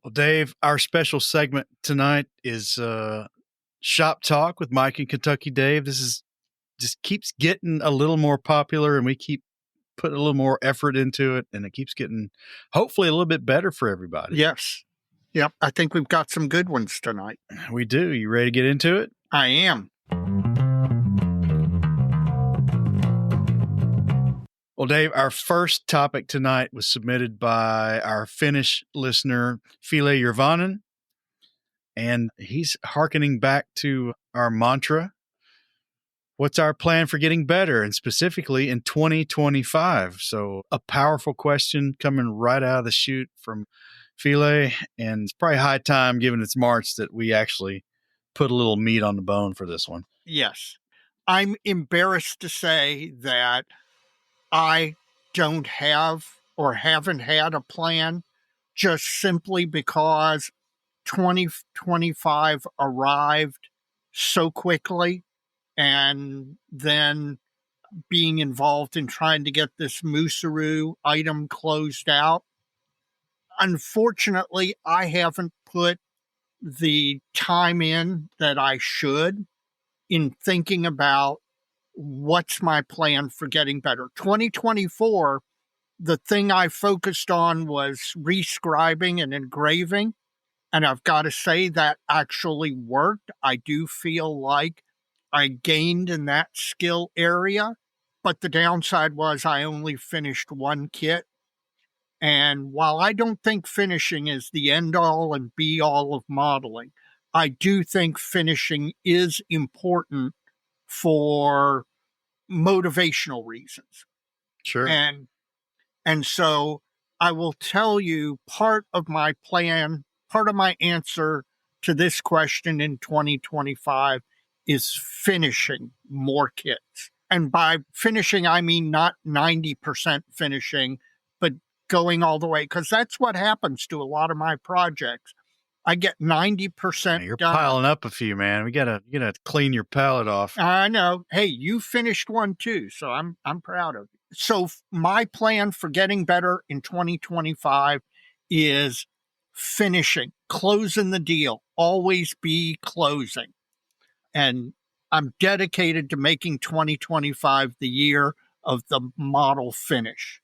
Well, Dave, our special segment tonight is Shop Talk with Mike and Kentucky Dave. This is just keeps getting a little more popular, and we keep putting a little more effort into it, and it keeps getting hopefully a little bit better for everybody. Yes. Yep. I think we've got some good ones tonight. We do. You ready to get into it? I am. Well, Dave, our first topic tonight was submitted by our Finnish listener, File Jurvanen, and he's hearkening back to our mantra. What's our plan for getting better, and specifically in 2025? So a powerful question coming right out of the chute from File, and it's probably high time, given it's March, that we actually put a little meat on the bone for this one. Yes. I'm embarrassed to say that I don't have or haven't had a plan, just simply because 2025 arrived so quickly, and then being involved in trying to get this Musaru item closed out. Unfortunately, I haven't put the time in that I should in thinking about what's my plan for getting better. 2024, the thing I focused on was rescribing and engraving. And I've got to say that actually worked. I do feel like I gained in that skill area. But the downside was I only finished one kit. And while I don't think finishing is the end all and be all of modeling, I do think finishing is important for motivational reasons. Sure. And so I will tell you part of my plan, part of my answer to this question in 2025 is finishing more kits. And by finishing, I mean not 90% finishing, but going all the way, because that's what happens to a lot of my projects. I get 90% You're done. piling up a few, man. You gotta clean your palette off. I know. Hey, you finished one too, so I'm proud of you. So my plan for getting better in 2025 is finishing, closing the deal, always be closing. And I'm dedicated to making 2025 the year of the model finish.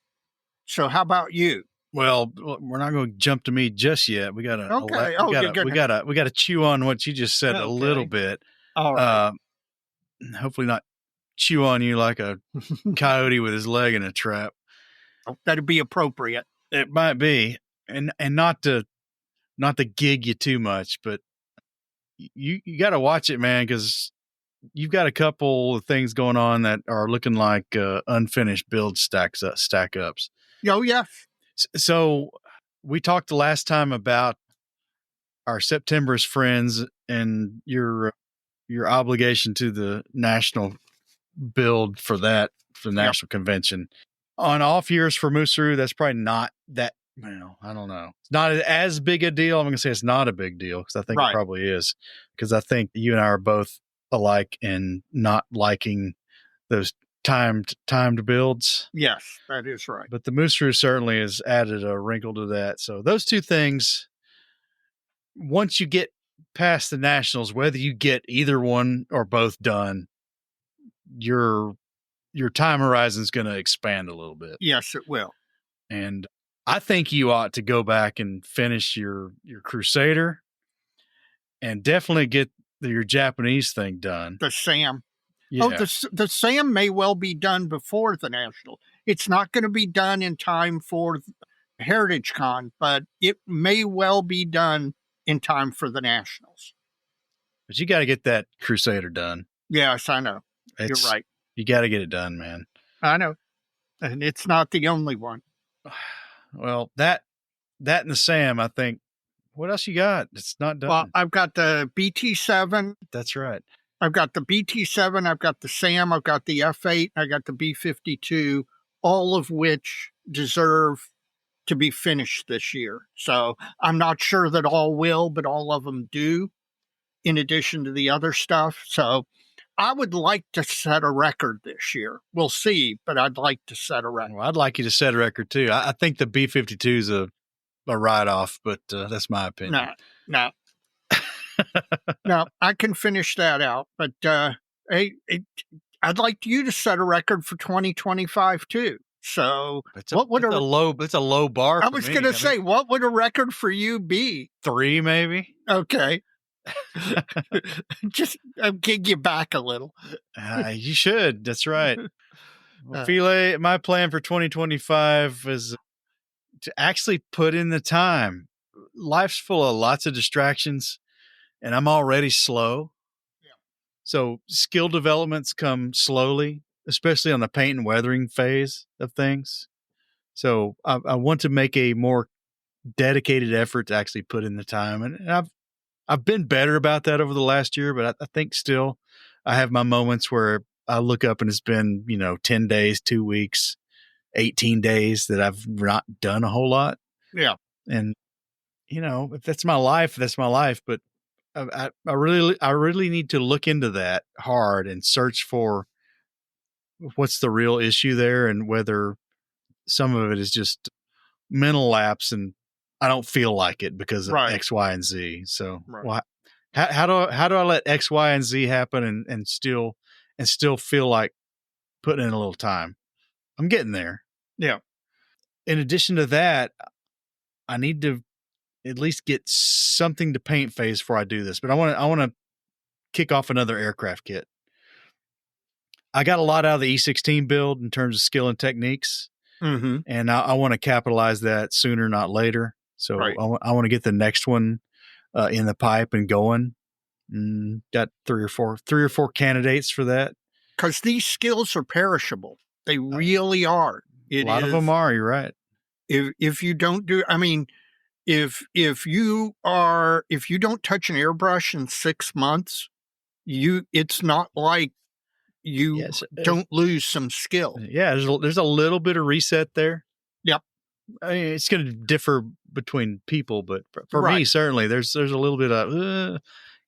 So how about you? Well, we're not going to jump to me just yet. We gotta Okay. we gotta chew on what you just said a little bit. All right. Hopefully not chew on you like a coyote with his leg in a trap. That'd be appropriate. It might be, and not to gig you too much, but you got to watch it, man, because you've got a couple of things going on that are looking like unfinished build stack ups. Oh, yes. So we talked the last time about our September's friends and your obligation to the national build for the national convention. On off years for Musaru, that's probably not that. Well, I don't know. It's not as big a deal. I'm going to say it's not a big deal because I think it probably is. Because I think you and I are both alike in not liking those timed builds. Yes, that is right. But the Musaru certainly has added a wrinkle to that. So those two things, once you get past the nationals, whether you get either one or both done, your time horizon is going to expand a little bit. Yes, it will. And I think you ought to go back and finish your Crusader and definitely get your Japanese thing done. The SAM. Yeah. Oh, the SAM may well be done before the national. It's not going to be done in time for HeritageCon, but it may well be done in time for the nationals. But you got to get that Crusader done. Yes, I know. You're right. You got to get it done, man. I know. And it's not the only one. Well, that and the SAM, I think. What else you got? It's not done. Well, I've got the BT7. That's right. I've got the BT7. I've got the SAM. I've got the F8. I got the B52, all of which deserve to be finished this year. So I'm not sure that all will, but all of them do, in addition to the other stuff. So I would like to set a record this year. We'll see, but I'd like to set a record. Well, I'd like you to set a record too. I think the B52 is a write-off, but that's my opinion. No. No, I can finish that out. But hey, I'd like you to set a record for 2025 too. So it's a low bar. I was going to say, what would a record for you be? 3, maybe. Okay. Just gig you back a little. You should. That's right. Well, Philae, my plan for 2025 is to actually put in the time. Life's full of lots of distractions, and I'm already slow. Yeah. So skill developments come slowly, especially on the paint and weathering phase of things. So I want to make a more dedicated effort to actually put in the time, and I've been better about that over the last year, but I think still I have my moments where I look up and it's been, 10 days, 2 weeks, 18 days that I've not done a whole lot. Yeah. And, if that's my life, that's my life. But I really need to look into that hard and search for what's the real issue there and whether some of it is just mental lapse and I don't feel like it because of Right. X, Y, and Z. So Right. how do I let X, Y, and Z happen and still feel like putting in a little time? I'm getting there. Yeah. In addition to that, I need to at least get something to paint phase before I do this. But I want to kick off another aircraft kit. I got a lot out of the E16 build in terms of skill and techniques, Mm-hmm. and I want to capitalize that sooner, not later. So Right. I want to get the next one in the pipe and going. Got three or four candidates for that. Because these skills are perishable. They really are. A lot of them are. You're right. If you don't do, I mean, if you don't touch an airbrush in 6 months, it's not like you don't lose some skill. Yeah, there's a little bit of reset there. Yep. I mean, it's going to differ between people, but for me, certainly there's a little bit of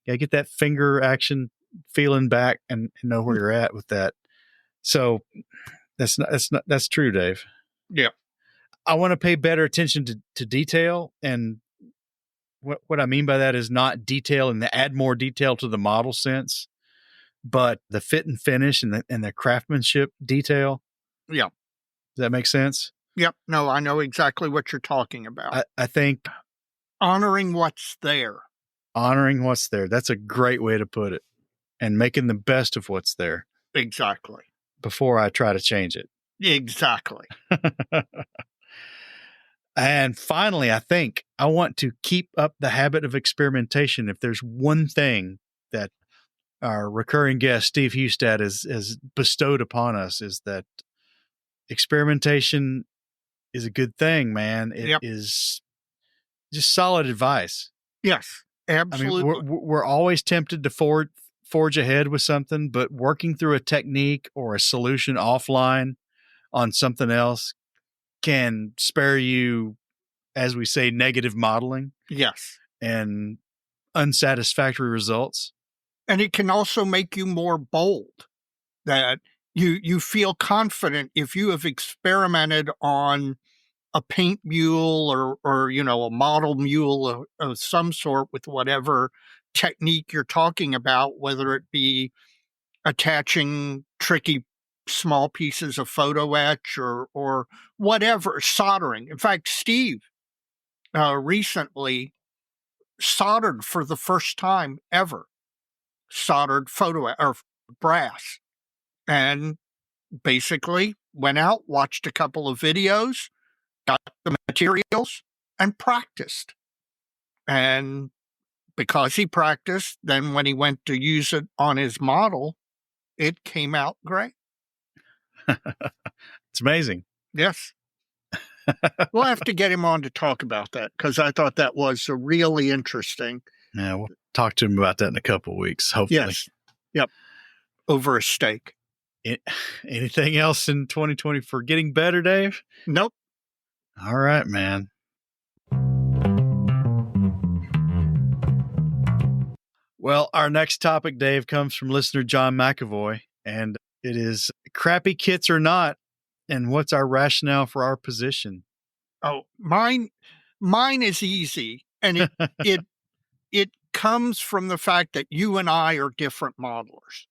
get that finger action feeling back and know where you're at with that. So that's true, Dave. Yeah. I want to pay better attention to detail, and what I mean by that is not detail and add more detail to the model sense, but the fit and finish and the craftsmanship detail. Yeah. Does that make sense? Yep. No, I know exactly what you're talking about. I think honoring what's there. Honoring what's there. That's a great way to put it. And making the best of what's there. Exactly. Before I try to change it. Exactly. And finally, I think I want to keep up the habit of experimentation. If there's one thing that our recurring guest, Steve Hustad, has bestowed upon us, is that experimentation is a good thing, man. It is just solid advice. Yes, absolutely. I mean, we're always tempted to forge ahead with something, but working through a technique or a solution offline on something else can spare you, as we say, negative modeling. Yes. And unsatisfactory results. And it can also make you more bold, that you feel confident if you have experimented on a paint mule or a model mule of some sort with whatever technique you're talking about, whether it be attaching tricky small pieces of photo etch or whatever, soldering. In fact, Steve recently soldered for the first time ever, soldered photo or brass, and basically went out, watched a couple of videos, got the materials, and practiced. And because he practiced, then when he went to use it on his model, it came out great. It's amazing. Yes. We'll have to get him on to talk about that, because I thought that was really interesting. Yeah, we'll talk to him about that in a couple of weeks, hopefully. Yes. Yep. Over a steak. Anything else in 2020 for getting better, Dave? Nope. All right, man. Well, our next topic, Dave, comes from listener John McAvoy, and it is crappy kits or not, and what's our rationale for our position? Oh, mine is easy, and it comes from the fact that you and I are different modelers.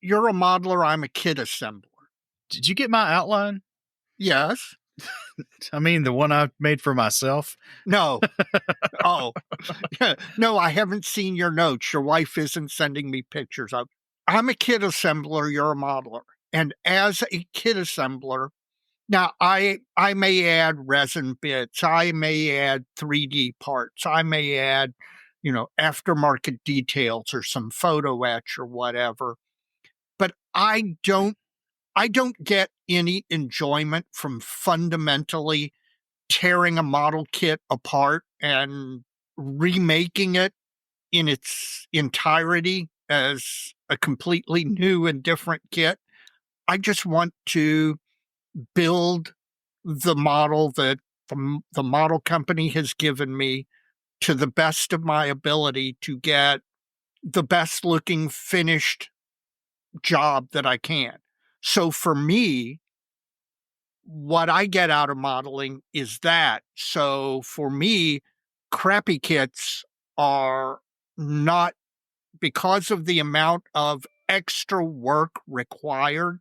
You're a modeler, I'm a kit assembler. Did you get my outline? Yes. I mean, the one I made for myself? No. Oh. No, I haven't seen your notes. Your wife isn't sending me pictures of. I'm a kit assembler, you're a modeler. And as a kit assembler, now I may add resin bits, I may add 3D parts, I may add, aftermarket details or some photo etch or whatever. But I don't get any enjoyment from fundamentally tearing a model kit apart and remaking it in its entirety as a completely new and different kit. I just want to build the model that the model company has given me to the best of my ability to get the best looking finished job that I can. So for me, what I get out of modeling is that. So for me, crappy kits are not, because of the amount of extra work required,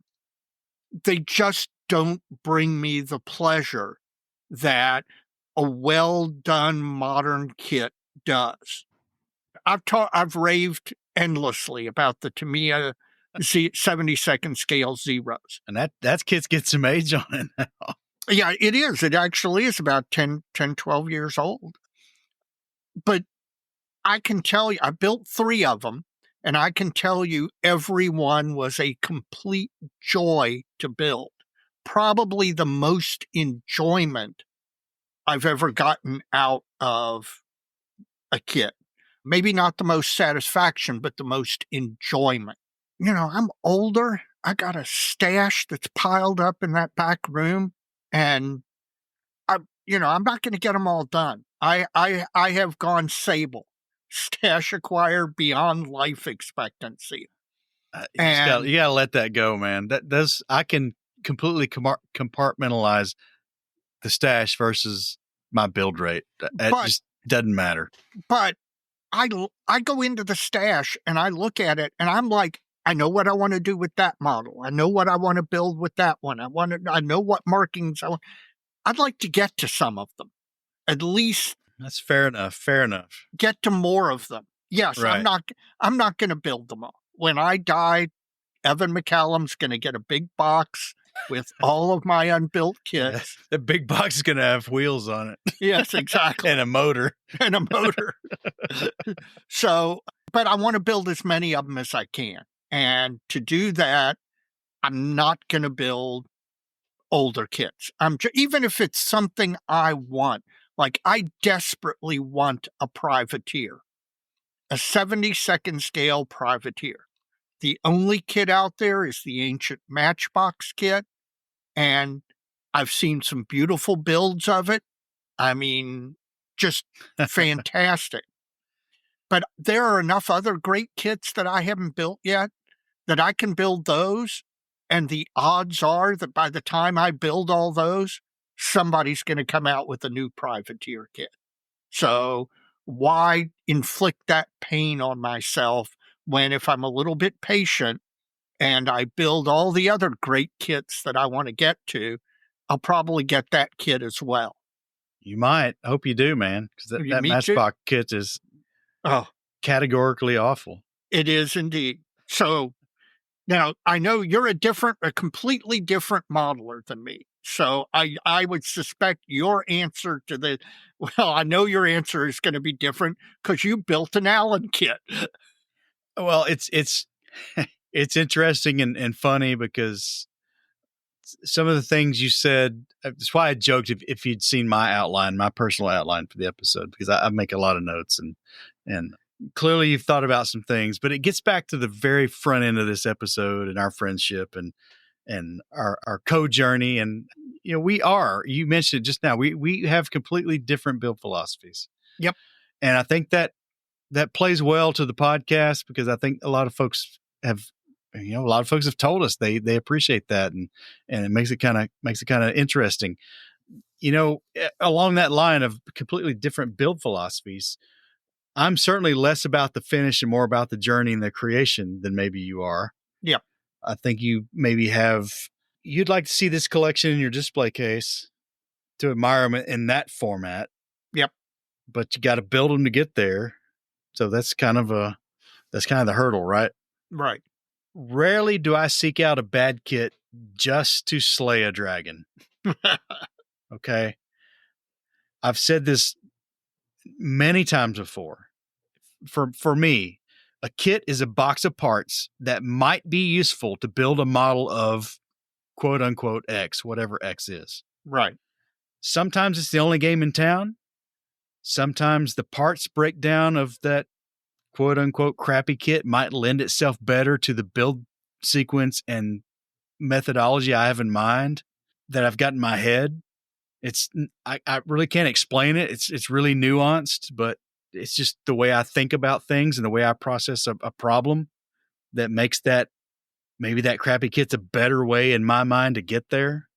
they just don't bring me the pleasure that a well done modern kit does. I've raved endlessly about the Tamiya 72nd scale zeros. And that kid's get some age on it now. Yeah, it is. It actually is about 10, 12 years old. But I can tell you, I built 3 of them, and I can tell you every one was a complete joy to build. Probably the most enjoyment I've ever gotten out of a kit. Maybe not the most satisfaction, but the most enjoyment. I'm older. I got a stash that's piled up in that back room, and I'm not going to get them all done. I have gone sable, stash acquired beyond life expectancy. You gotta let that go, man. I can completely compartmentalize the stash versus my build rate. It just doesn't matter. But I go into the stash and I look at it and I'm like, I know what I want to do with that model. I know what I want to build with that one. I know what markings I want. I'd like to get to some of them. At least that's fair enough. Get to more of them. Yes, right. I'm not going to build them all. When I die, Evan McCallum's going to get a big box with all of my unbuilt kits. Yeah, the big box is going to have wheels on it. Yes, exactly. And a motor. So, but I want to build as many of them as I can. And to do that, I'm not going to build older kits. Even if it's something I want, like I desperately want a privateer, a 72nd scale privateer. The only kit out there is the ancient Matchbox kit, and I've seen some beautiful builds of it. I mean, just fantastic. But there are enough other great kits that I haven't built yet that I can build those, and the odds are that by the time I build all those, somebody's going to come out with a new privateer kit. So why inflict that pain on myself when, if I'm a little bit patient and I build all the other great kits that I want to get to, I'll probably get that kit as well. You might. I hope you do, man, because that Matchbox kit is categorically awful. It is indeed. So now I know you're a completely different modeler than me. So I would suspect your answer to I know your answer is going to be different because you built an Allen kit. Well, it's it's interesting and funny because some of the things you said, that's why I joked if you'd seen my personal outline for the episode, because I make a lot of notes and clearly you've thought about some things, but it gets back to the very front end of this episode and our friendship and our co-journey. And, you mentioned just now, we have completely different build philosophies. Yep. And I think that plays well to the podcast because I think a lot of folks have told us they appreciate that. And it makes it kind of interesting, along that line of completely different build philosophies. I'm certainly less about the finish and more about the journey and the creation than maybe you are. Yep. I think you maybe you'd like to see this collection in your display case to admire them in that format. Yep. But you got to build them to get there. So that's kind of the hurdle, right? Right. Rarely do I seek out a bad kit just to slay a dragon. Okay. I've said this many times before. For me, a kit is a box of parts that might be useful to build a model of quote unquote X, whatever X is. Right. Sometimes it's the only game in town. Sometimes the parts breakdown of that quote unquote crappy kit might lend itself better to the build sequence and methodology I have in mind that I've got in my head. I really can't explain it. It's really nuanced, but it's just the way I think about things and the way I process a problem that makes that maybe that crappy kit's a better way in my mind to get there,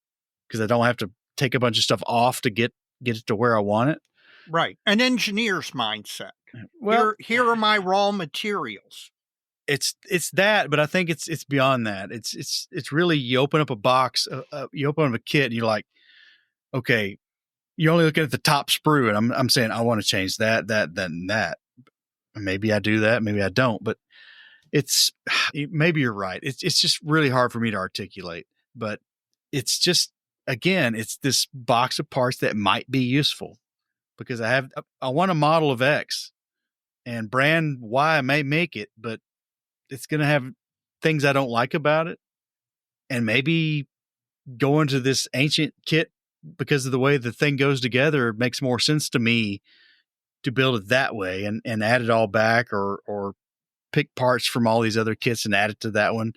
because I don't have to take a bunch of stuff off to get it to where I want it. Right. An engineer's mindset. Well, Here are my raw materials. it's that, but I think it's beyond that. It's really, you open up a box, you open up a kit, and you're like, okay, you're only looking at the top sprue, and I'm saying I want to change that, and that. Maybe I do that, maybe I don't, but maybe you're right. It's just really hard for me to articulate, but it's just, again, it's this box of parts that might be useful because I want a model of X, and brand Y may make it, but it's going to have things I don't like about it. And maybe going to this ancient kit because of the way the thing goes together makes more sense to me to build it that way and add it all back, or pick parts from all these other kits and add it to that one,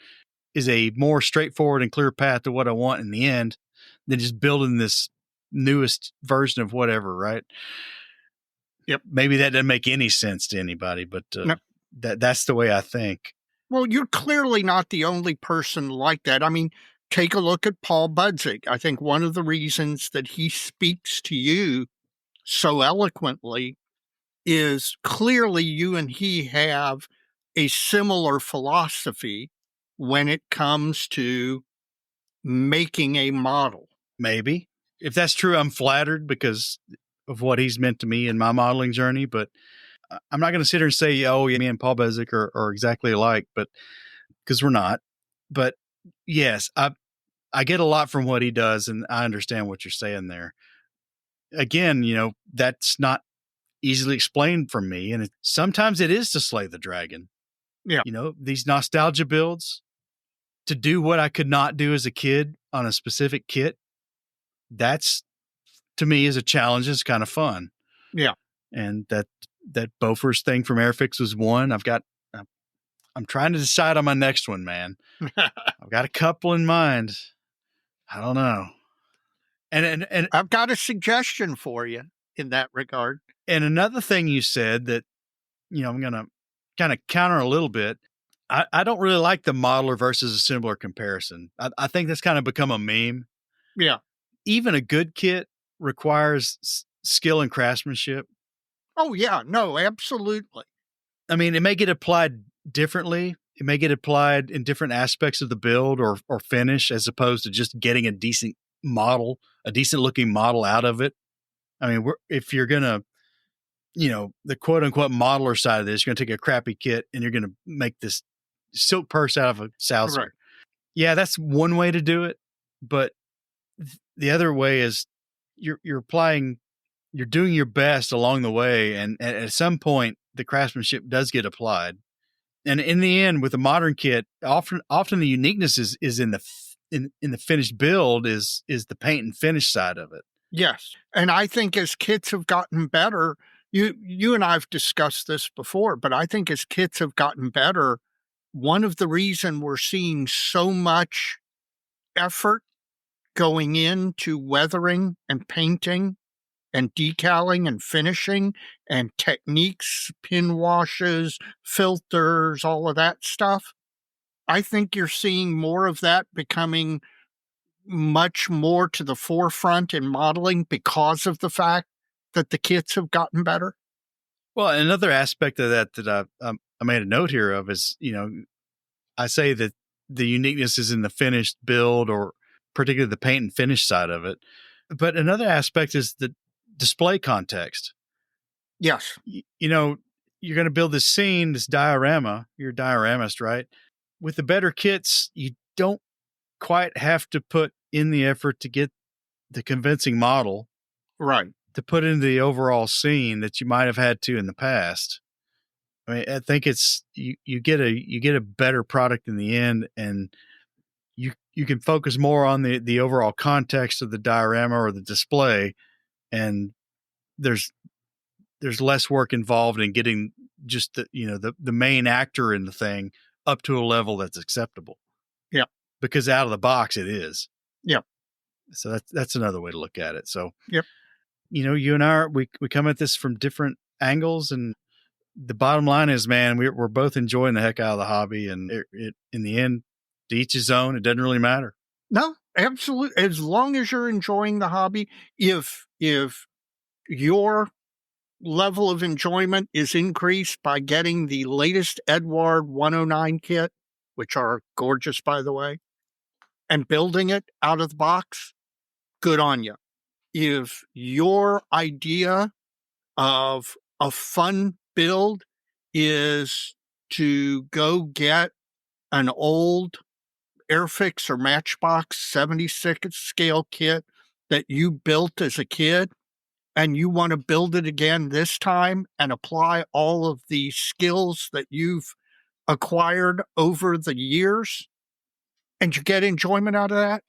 is a more straightforward and clear path to what I want in the end than just building this newest version of whatever, right? Yep. Maybe that doesn't make any sense to anybody, but No. that's the way I think. Well, you're clearly not the only person like that. I mean, take a look at Paul Budzik. I think one of the reasons that he speaks to you so eloquently is clearly you and he have a similar philosophy when it comes to making a model. Maybe. If that's true, I'm flattered because of what he's meant to me in my modeling journey, but I'm not going to sit here and say, oh, yeah, me and Paul Budzik are exactly alike, but because we're not. But yes, I get a lot from what he does, and I understand what you're saying there. Again, that's not easily explained from me, and sometimes it is to slay the dragon. Yeah. These nostalgia builds, to do what I could not do as a kid on a specific kit, that's, to me, is a challenge. It's kind of fun. Yeah. And that Bofors thing from Airfix was one. I'm trying to decide on my next one, man. I've got a couple in mind. I don't know. And I've got a suggestion for you in that regard. And another thing you said that, I'm going to kind of counter a little bit. I don't really like the modeler versus assembler comparison. I think that's kind of become a meme. Yeah. Even a good kit requires skill and craftsmanship. Oh, yeah. No, absolutely. I mean, it may get applied differently. It may get applied in different aspects of the build or finish, as opposed to just getting a decent model, a decent looking model out of it. I mean, if you're going to, the quote unquote modeler side of this, you're going to take a crappy kit and you're going to make this silk purse out of a Souser. Right. Yeah, that's one way to do it. But the other way is you're doing your best along the way. And at some point, the craftsmanship does get applied. And in the end, with a modern kit, often the uniqueness is in the finished build is the paint and finish side of it. Yes. And I think as kits have gotten better, you and I've discussed this before, but I think as kits have gotten better, one of the reasons we're seeing so much effort going into weathering and painting and decaling and finishing and techniques, pin washes, filters, all of that stuff. I think you're seeing more of that becoming much more to the forefront in modeling because of the fact that the kits have gotten better. Well, another aspect of that I made a note here of is, I say that the uniqueness is in the finished build, or particularly the paint and finish side of it. But another aspect is the display context. Yes. You're going to build this scene, this diorama. You're a dioramist, right? With the better kits, you don't quite have to put in the effort to get the convincing model. Right. To put into the overall scene that you might have had to in the past. I mean, I think it's you get a better product in the end, and you can focus more on the overall context of the diorama or the display, and there's less work involved in getting just the main actor in the thing up to a level that's acceptable. Yeah. because out of the box it is. Yep. So that's another way to look at it. So, Yep. You and I, we come at this from different angles, and the bottom line is, man, we're both enjoying the heck out of the hobby, and it in the end, to each his own. It doesn't really matter. No, absolutely. As long as you're enjoying the hobby, if your level of enjoyment is increased by getting the latest Edward 109 kit, which are gorgeous, by the way, and building it out of the box, good on you. If your idea of a fun build is to go get an old Airfix or Matchbox 76 scale kit that you built as a kid, and you want to build it again this time and apply all of the skills that you've acquired over the years, and you get enjoyment out of that,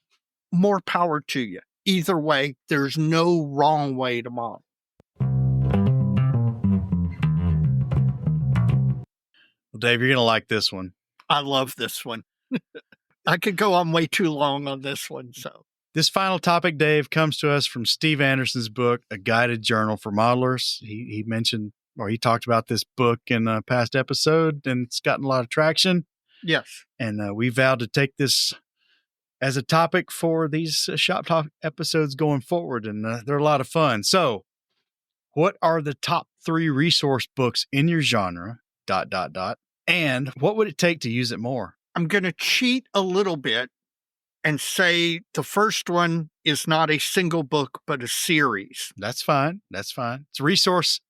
more power to you. Either way, there's no wrong way to model. Well, Dave, you're going to like this one. I love this one. I could go on way too long on this one. So this final topic, Dave, comes to us from Steve Anderson's book, A Guided Journal for Modelers. He mentioned, or he talked about this book in a past episode, and it's gotten a lot of traction. Yes. And we vowed to take this as a topic for these Shop Talk episodes going forward, and they're a lot of fun. So, what are the top 3 resource books in your genre, ... and what would it take to use it more? I'm going to cheat a little bit and say the first one is not a single book, but a series. That's fine. That's fine. It's a resource.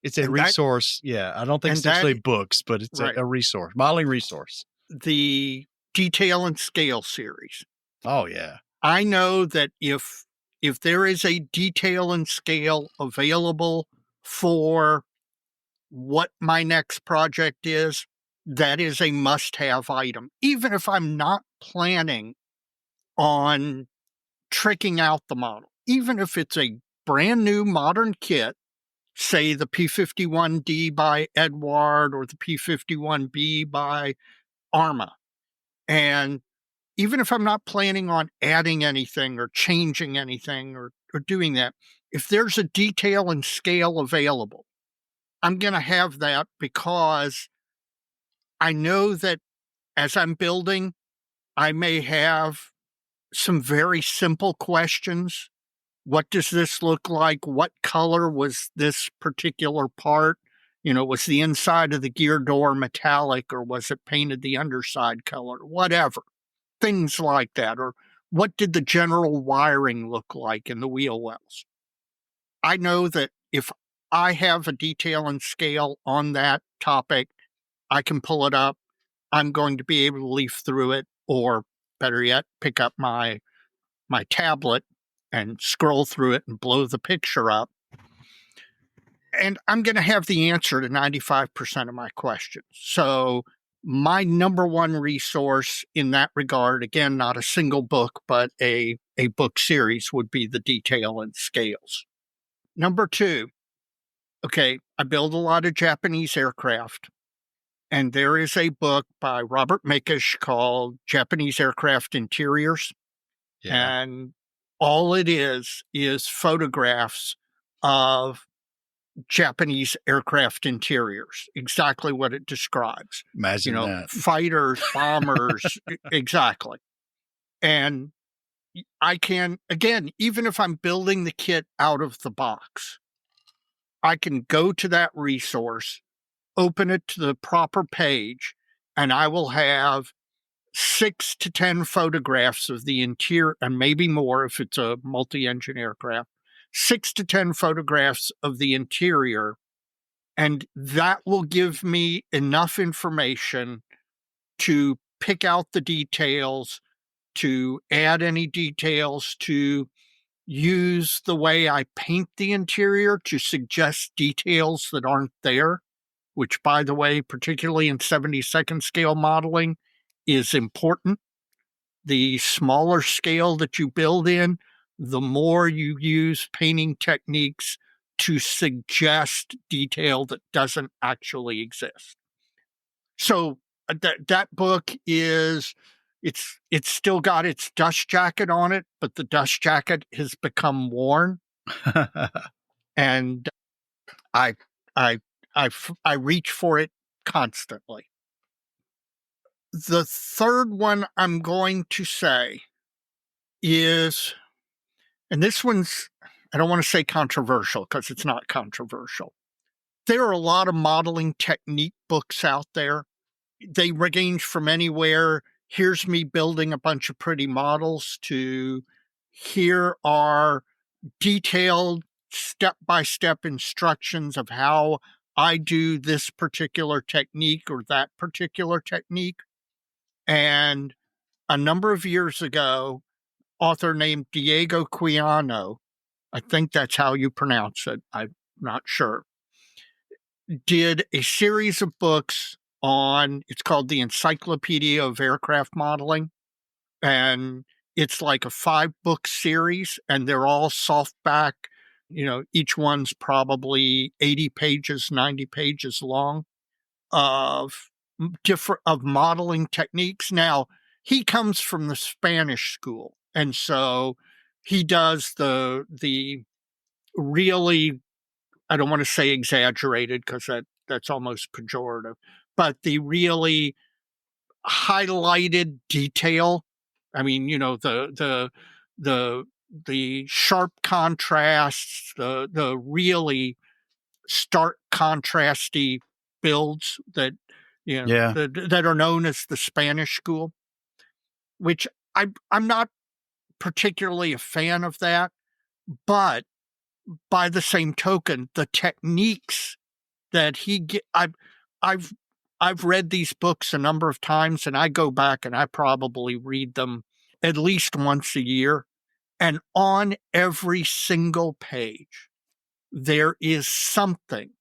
It's a resource. Yeah. I don't think it's actually books, but it's a resource, modeling resource. The Detail and Scale series. Oh, yeah. I know that if there is a Detail and Scale available for what my next project is, that is a must-have item. Even if I'm not planning on tricking out the model, even if it's a brand new modern kit, say the P51D by Edward or the P51B by Arma, and even if I'm not planning on adding anything or changing anything or doing that, if there's a Detail and Scale available, I'm going to have that, because I know that as I'm building, I may have some very simple questions. What does this look like? What color was this particular part? Was the inside of the gear door metallic, or was it painted the underside color? Whatever. Things like that. Or what did the general wiring look like in the wheel wells? I know that if I have a Detail and Scale on that topic, I can pull it up. I'm going to be able to leaf through it, or better yet, pick up my tablet and scroll through it and blow the picture up. And I'm going to have the answer to 95% of my questions. So my number one resource in that regard, again, not a single book, but a book series, would be the Detail and Scales. Number 2, okay, I build a lot of Japanese aircraft, and there is a book by Robert Makish called Japanese Aircraft Interiors. Yeah. And all it is photographs of Japanese aircraft interiors, exactly what it describes. Imagine that. Fighters, bombers, exactly. And I can, again, even if I'm building the kit out of the box, I can go to that resource, open it to the proper page, and I will have 6 to 10 photographs of the interior, and maybe more if it's a multi-engine aircraft, 6 to 10 photographs of the interior, and that will give me enough information to pick out the details, to add any details, to use the way I paint the interior to suggest details that aren't there, which, by the way, particularly in 72nd scale modeling, is important. The smaller scale that you build in, the more you use painting techniques to suggest detail that doesn't actually exist. So that book is it's still got its dust jacket on it, but the dust jacket has become worn, and I I I reach for it constantly. The third one I'm going to say is, and this one's, I don't want to say controversial because it's not controversial. There are a lot of modeling technique books out there. They range from anywhere, here's me building a bunch of pretty models, to here are detailed step-by-step instructions of how I do this particular technique or that particular technique. And a number of years ago, author named Diego Quiano, I think that's how you pronounce it, I'm not sure, did a series of books on, it's called the Encyclopedia of Aircraft Modeling. And it's like a 5-book series, and they're all softback. Each one's probably 80 pages, 90 pages long of modeling techniques. Now, he comes from the Spanish school, and so he does the really, I don't want to say exaggerated because that's almost pejorative, but the really highlighted detail. I mean, the sharp contrasts, the really stark contrasty builds that Yeah. that are known as the Spanish school, which I'm not particularly a fan of that, but by the same token, the techniques that I've read these books a number of times, and I go back and I probably read them at least once a year. And on every single page, there is something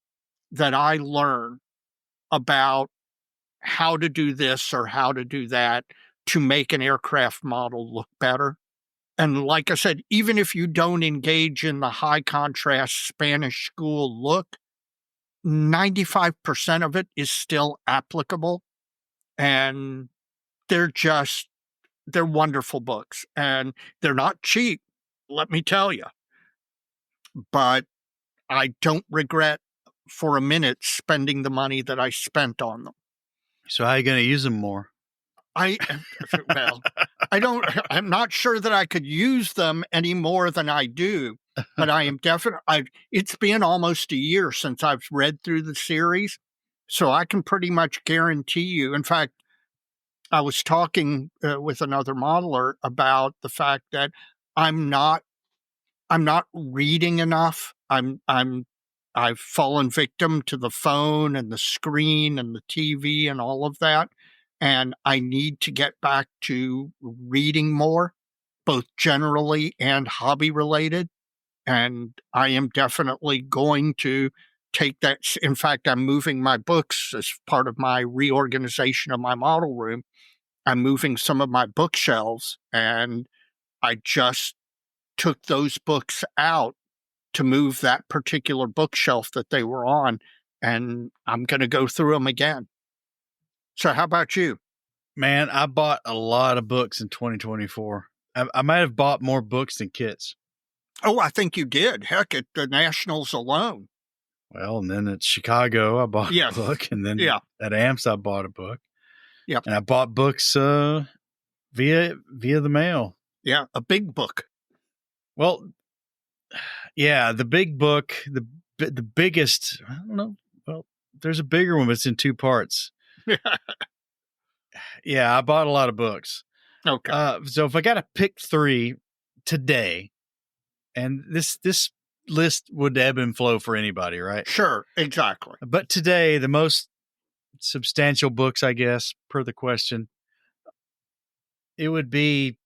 that I learn about how to do this or how to do that to make an aircraft model look better. And like I said, even if you don't engage in the high contrast Spanish school look, 95% of it is still applicable. And they're wonderful books, and they're not cheap, let me tell you. But I don't regret for a minute spending the money that I spent on them. So how are you going to use them more? Well, I'm not sure that I could use them any more than I do, but I am definitely, it's been almost a year since I've read through the series, so I can pretty much guarantee you. In fact, I was talking with another modeler about the fact that I'm not reading enough. I've fallen victim to the phone and the screen and the TV and all of that. And I need to get back to reading more, both generally and hobby related. And I am definitely going to take that. In fact, I'm moving my books as part of my reorganization of my model room. I'm moving some of my bookshelves, and I just took those books out to move that particular bookshelf that they were on, and I'm going to go through them again. So how about you? Man, I bought a lot of books in 2024. I might have bought more books than kits. Oh, I think you did. Heck, at the Nationals alone. Well, and then at Chicago, I bought a book, and then at AMPS, I bought a book. Yep. And I bought books via the mail. Yeah, a big book. Well, yeah, the big book, the biggest, I don't know. Well, there's a bigger one, but it's in 2 parts. Yeah, I bought a lot of books. Okay. So if I got to pick 3 today, and this list would ebb and flow for anybody, right? Sure, exactly. But today, the most substantial books, I guess, per the question, it would be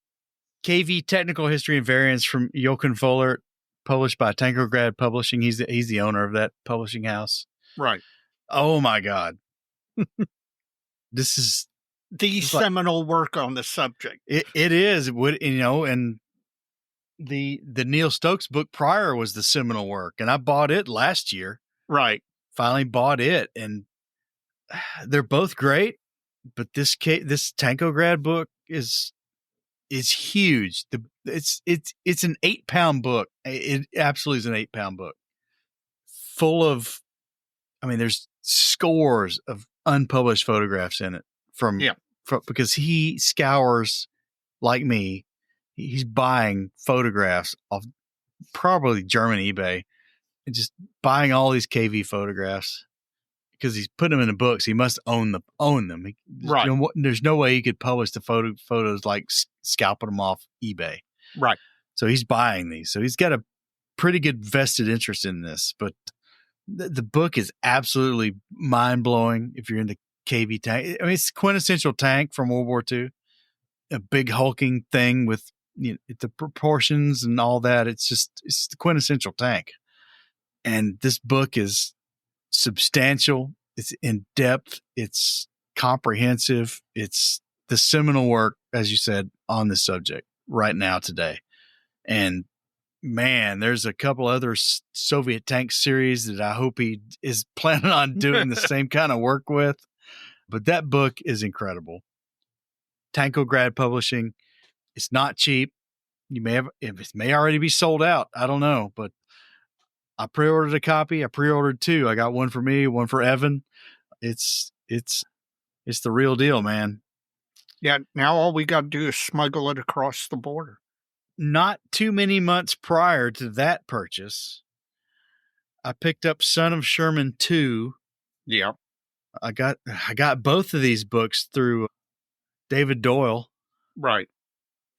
KV Technical History and Variants from Jochen Vollert, published by Tankograd Publishing. He's the owner of that publishing house. Right. Oh my God. This is the seminal work on the subject. It is. And the Neil Stokes book prior was the seminal work, and I bought it last year. Right. Finally bought it, and they're both great. But this Tankograd book, is huge. It's an 8-pound book. It absolutely is an 8-pound book, full of, I mean, there's scores of unpublished photographs in it from because he scours, like me. He's buying photographs off probably German eBay and just buying all these KV photographs because he's putting them in the books. He must own them. Right. There's no way he could publish the photos like scalping them off eBay. Right. So he's buying these. So he's got a pretty good vested interest in this. But the book is absolutely mind blowing if you're into KV tank. I mean, it's quintessential tank from World War II. A big hulking thing with the proportions and all that. It's the quintessential tank. And this book is substantial. It's in depth. It's comprehensive. It's the seminal work, as you said, on this subject right now today. And man, there's a couple other Soviet tank series that I hope he is planning on doing the same kind of work with. But that book is incredible. Tankograd Publishing. It's not cheap. It may already be sold out. I don't know, but I pre-ordered a copy. I pre-ordered 2. I got one for me, one for Evan. It's the real deal, man. Yeah. Now all we got to do is smuggle it across the border. Not too many months prior to that purchase, I picked up Son of Sherman 2. Yeah. I got both of these books through David Doyle. Right.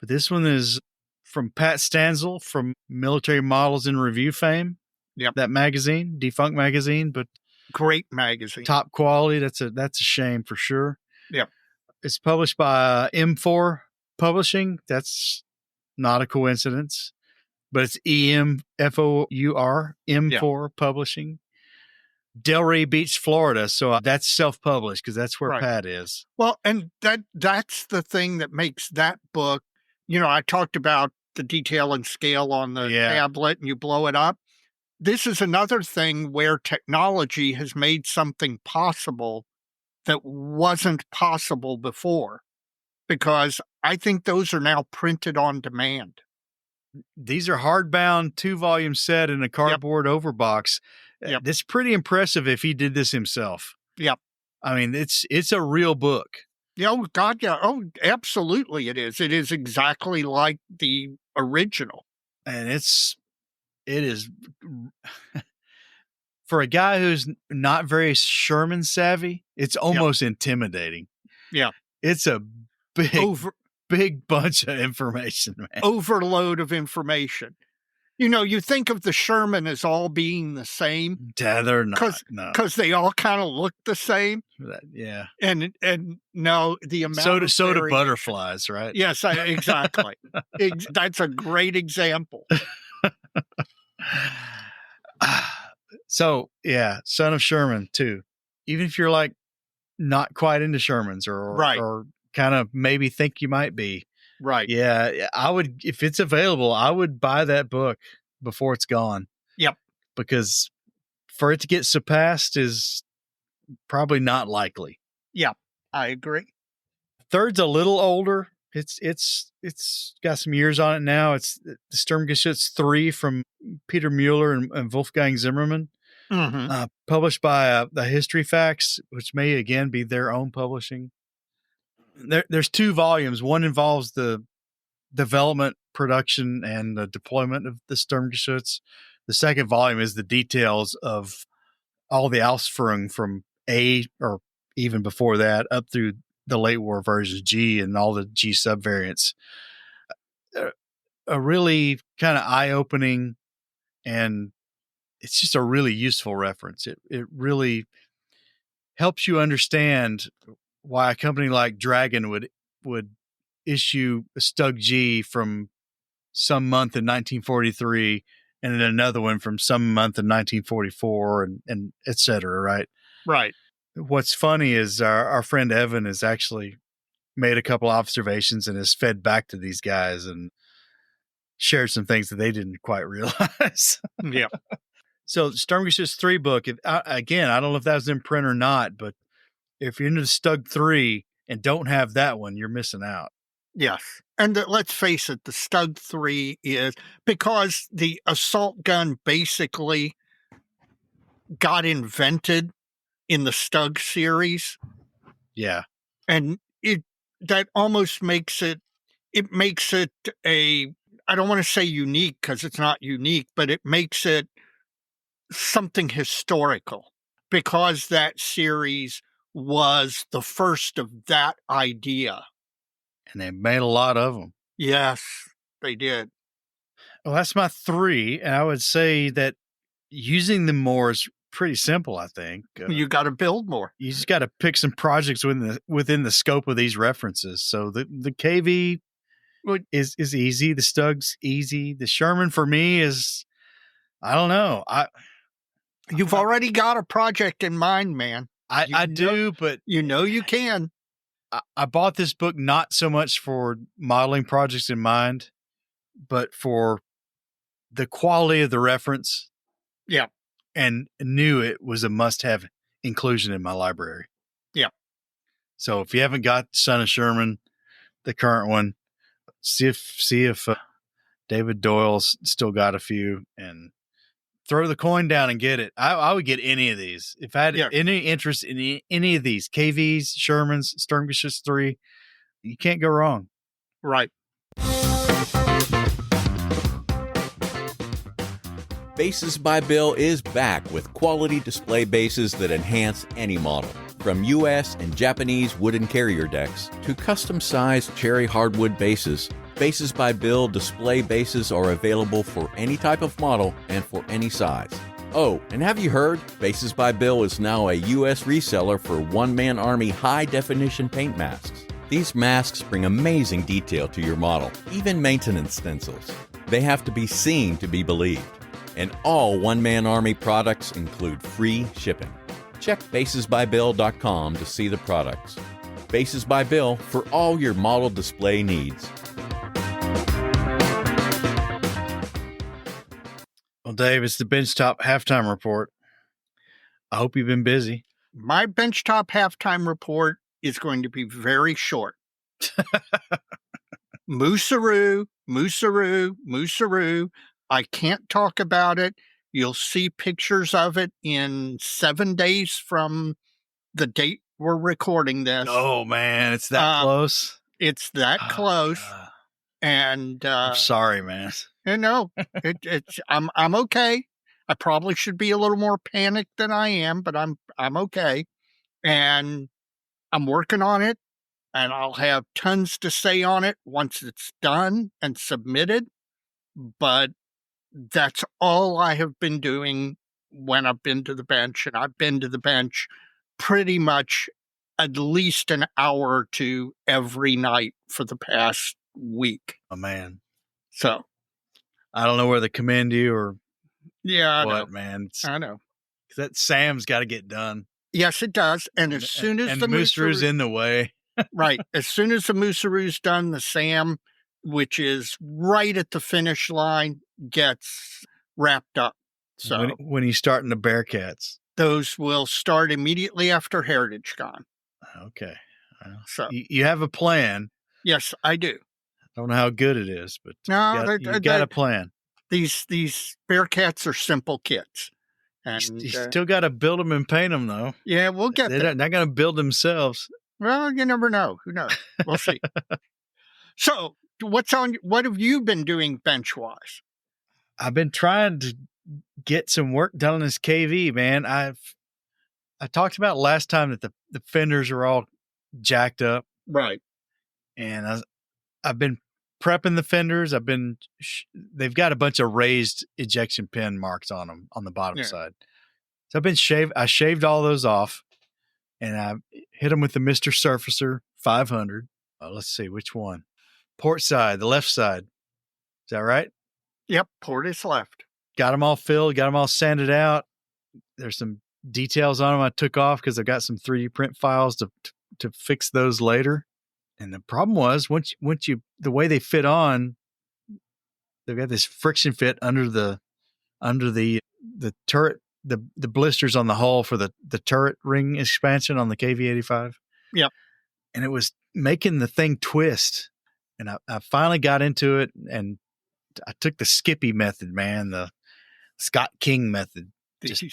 But this one is from Pat Stanzel from Military Models in Review fame. Yep. That magazine, defunct magazine, but great magazine. Top quality. That's a shame for sure. Yep. It's published by M4 Publishing. That's not a coincidence, but it's EMFOUR, M4 Publishing. Delray Beach, Florida. So that's self-published because that's where Pat is. Well, and that's the thing that makes that book, I talked about the detail and scale on the tablet and you blow it up. This is another thing where technology has made something possible that wasn't possible before, because I think those are now printed on demand. These are hardbound 2-volume set in a cardboard overbox. Yep. That's pretty impressive if he did this himself. Yep. I mean, it's a real book. Yeah, oh, God, yeah. Oh, absolutely it is. It is exactly like the original. And it is for a guy who's not very Sherman savvy, it's almost intimidating. Yeah. It's a big bunch of information, man. Overload of information. You think of the Sherman as all being the same. Yeah, they're not. Because they all kind of look the same. Yeah. And no, the amount so do butterflies, right? Yes, exactly. That's a great example. So, yeah, Son of Sherman, too. Even if you're like not quite into Shermans or kind of maybe think you might be. Right. Yeah, I would, if it's available, I would buy that book before it's gone. Yep. Because for it to get surpassed is probably not likely. Yeah, I agree. Third's a little older. It's got some years on it now. It's the Sturmgeschütz 3 from Peter Mueller and Wolfgang Zimmermann, published by the History Facts, which may again be their own publishing. There's 2 volumes. One involves the development, production, and the deployment of the Sturmgeschütz. The second volume is the details of all the Ausführung from A, or even before that, up through the late war versions G and all the G subvariants. A really kind of eye-opening, and it's just a really useful reference. It really helps you understand why a company like Dragon would issue a Stug G from some month in 1943 and then another one from some month in 1944 and et cetera, right? Right. What's funny is our friend Evan has actually made a couple observations and has fed back to these guys and shared some things that they didn't quite realize. Yeah. So Sturmgeschütz 3 book, again, I don't know if that was in print or not, but if you're into the Stug 3 and don't have that one, you're missing out. Yes. And let's face it, the Stug 3 is because the assault gun basically got invented in the Stug series. Yeah. And that almost makes it a, I don't want to say unique because it's not unique, but it makes it something historical because that series was the first of that idea. And they made a lot of them. Yes, they did. Well, that's my 3. And I would say that using them more is pretty simple, I think. You got to build more. You just got to pick some projects within the scope of these references. So the KV is easy. The Stug's easy. The Sherman for me is, I don't know. You've already got a project in mind, man. I do, but you know you can. I bought this book not so much for modeling projects in mind, but for the quality of the reference. Yeah. And knew it was a must-have inclusion in my library. Yeah. So if you haven't got Son of Sherman, the current one, see if David Doyle's still got a few, and throw the coin down and get it. I would get any of these. If I had any interest in any of these, KVs, Shermans, Skirmishes 3, you can't go wrong. Right. Bases by Bill is back with quality display bases that enhance any model. From US and Japanese wooden carrier decks to custom-sized cherry hardwood bases, Bases by Bill display bases are available for any type of model and for any size. Oh, and have you heard? Bases by Bill is now a US reseller for one-man army high-definition paint masks. These masks bring amazing detail to your model, even maintenance stencils. They have to be seen to be believed. And all one-man army products include free shipping. Check basesbybill.com to see the products. Bases by Bill for all your model display needs. Well, Dave, it's the Benchtop halftime report. I hope you've been busy. My Benchtop halftime report is going to be very short. Moosaroo, Moosaroo, Moosaroo. I can't talk about it. You'll see pictures of it in 7 days from the date we're recording this. Oh, man, it's that close? It's that close. And I'm sorry, man. No, I'm okay. I probably should be a little more panicked than I am, but I'm okay. And I'm working on it, and I'll have tons to say on it once it's done and submitted. But that's all I have been doing when I've been to the bench, and I've been to the bench pretty much at least an hour or two every night for the past week. Oh, man. So I don't know whether to commend you or I what, know. man. I know. That Sam's got to get done. Yes, it does. And as soon as the Moosaroo's in the way. Right. As soon as the Moosaroo's done, the Sam, which is right at the finish line, gets wrapped up. So when he's starting the Bearcats, those will start immediately after HeritageCon. Okay. So you have a plan. Yes, I do. I don't know how good it is, but no, you got a plan. These Bearcats are simple kits. And you still got to build them and paint them, though. Yeah, we'll get there. They're not going to build themselves. Well, you never know. Who knows? We'll see. So, what have you been doing bench-wise? I've been trying to get some work done on this KV, man. I talked about last time that the fenders are all jacked up. Right. And I've been prepping the fenders. They've got a bunch of raised ejection pin marks on them on the bottom side. So I shaved all those off, and I hit them with the Mr. Surfacer 500. Let's see which one. Port side, the left side. Is that right? Yep. Port is left. Got them all filled. Got them all sanded out. There's some details on them I took off because I've got some 3D print files to fix those later. And the problem was the way they fit on, they've got this friction fit under the turret, the blisters on the hull for the turret ring expansion on the KV-85. Yep. And it was making the thing twist. And I finally got into it, and I took the Skippy method, man, the Scott King method. Just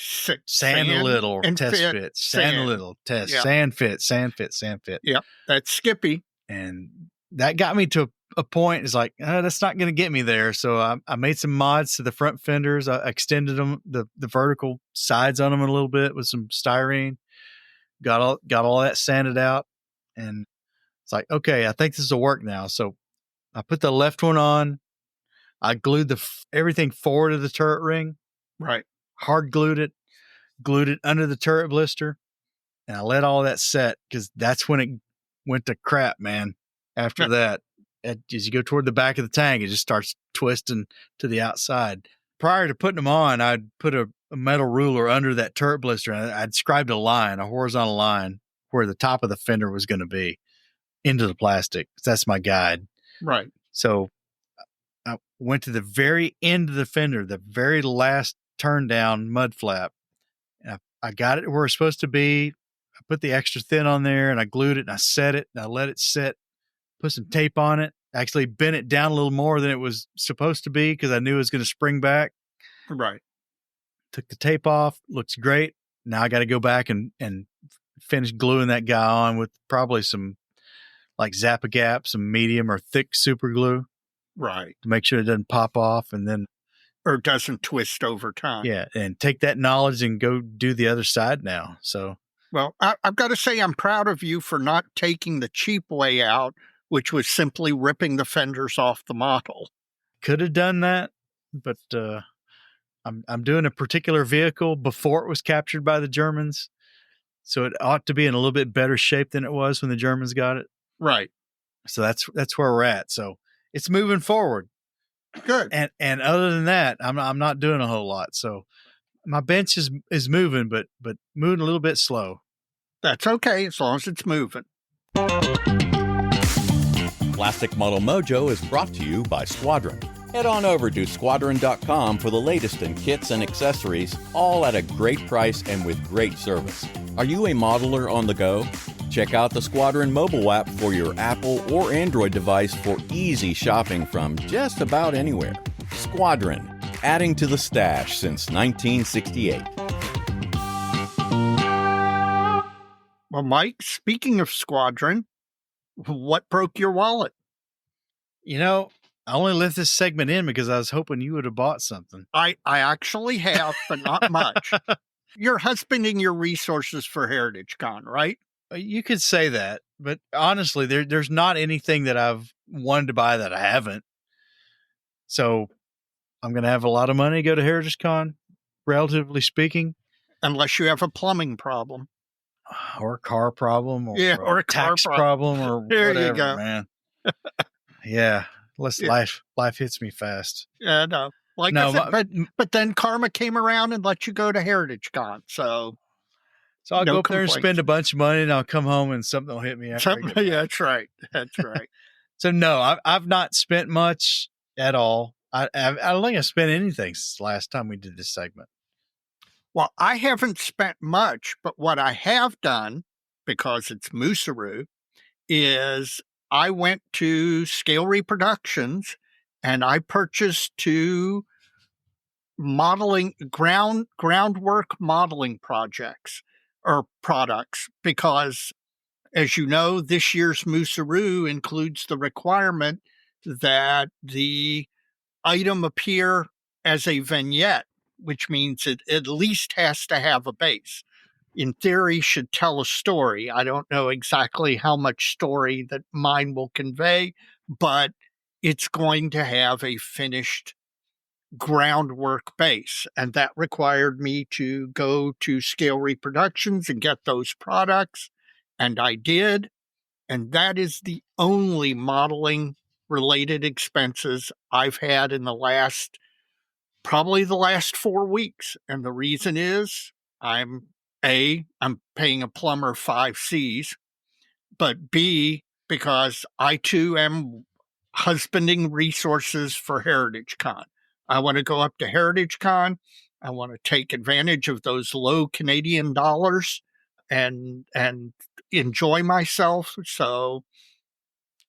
sand a little, and test fit, sand a little, test, sand fit, sand fit, sand fit. Yep, that's Skippy. And that got me to a point. It's like, that's not going to get me there. So I made some mods to the front fenders. I extended them, the vertical sides on them a little bit with some styrene. Got all that sanded out, and it's like, okay, I think this will work now. So I put the left one on. I glued everything forward of the turret ring. Right. Hard glued it under the turret blister, and I let all that set, because that's when it went to crap, man. After that, as you go toward the back of the tank, it just starts twisting to the outside. Prior to putting them on, I'd put a metal ruler under that turret blister, and I'd scribed a horizontal line where the top of the fender was going to be into the plastic. That's my guide. Right. So I went to the very end of the fender, the very last turn down mud flap. And I got it where it's supposed to be. I put the extra thin on there, and I glued it, and I set it, and I let it sit, put some tape on it, actually bent it down a little more than it was supposed to be, because I knew it was going to spring back. Right. Took the tape off. Looks great. Now I got to go back and finish gluing that guy on with probably some like Zap-A-Gap, some medium or thick super glue. Right. To make sure it doesn't pop off, and then or doesn't twist over time. Yeah, and take that knowledge and go do the other side now. So, well, I've got to say I'm proud of you for not taking the cheap way out, which was simply ripping the fenders off the model. Could have done that, but I'm doing a particular vehicle before it was captured by the Germans, so it ought to be in a little bit better shape than it was when the Germans got it. Right. So that's where we're at. So it's moving forward. Good. And other than that, I'm not doing a whole lot. So my bench is moving, but moving a little bit slow. That's okay, as long as it's moving. Plastic Model Mojo is brought to you by Squadron. Head on over to squadron.com for the latest in kits and accessories, all at a great price and with great service. Are you a modeler on the go? Check out the Squadron mobile app for your Apple or Android device for easy shopping from just about anywhere. Squadron, adding to the stash since 1968. Well, Mike, speaking of Squadron, what broke your wallet? You know, I only left this segment in because I was hoping you would have bought something. I actually have, but not much. You're husbanding your resources for HeritageCon, right? You could say that, but honestly, there's not anything that I've wanted to buy that I haven't. So I'm going to have a lot of money to go to HeritageCon, relatively speaking. Unless you have a plumbing problem. Or a car problem. Or a tax problem or there whatever, you go. Man. Yeah. Life hits me fast. Yeah, no. Like I said, but then karma came around and let you go to HeritageCon. So I'll go up there and spend a bunch of money, and I'll come home and something will hit me. Yeah, that's right. That's right. So no, I've not spent much at all. I don't think I spent anything since the last time we did this segment. Well, I haven't spent much, but what I have done, because it's Moosearoo, is I went to Scale Reproductions and I purchased 2 modeling groundwork modeling projects or products, because as you know, this year's Moosearoo includes the requirement that the item appear as a vignette, which means it at least has to have a base. In theory, should tell a story. I don't know exactly how much story that mine will convey, but it's going to have a finished groundwork base. And that required me to go to Scale Reproductions and get those products. And I did. And that is the only modeling related expenses I've had in probably the last 4 weeks. And the reason is I'm paying a plumber 5 C's, but B, because I too am husbanding resources for HeritageCon. I want to go up to HeritageCon. I want to take advantage of those low Canadian dollars and enjoy myself. So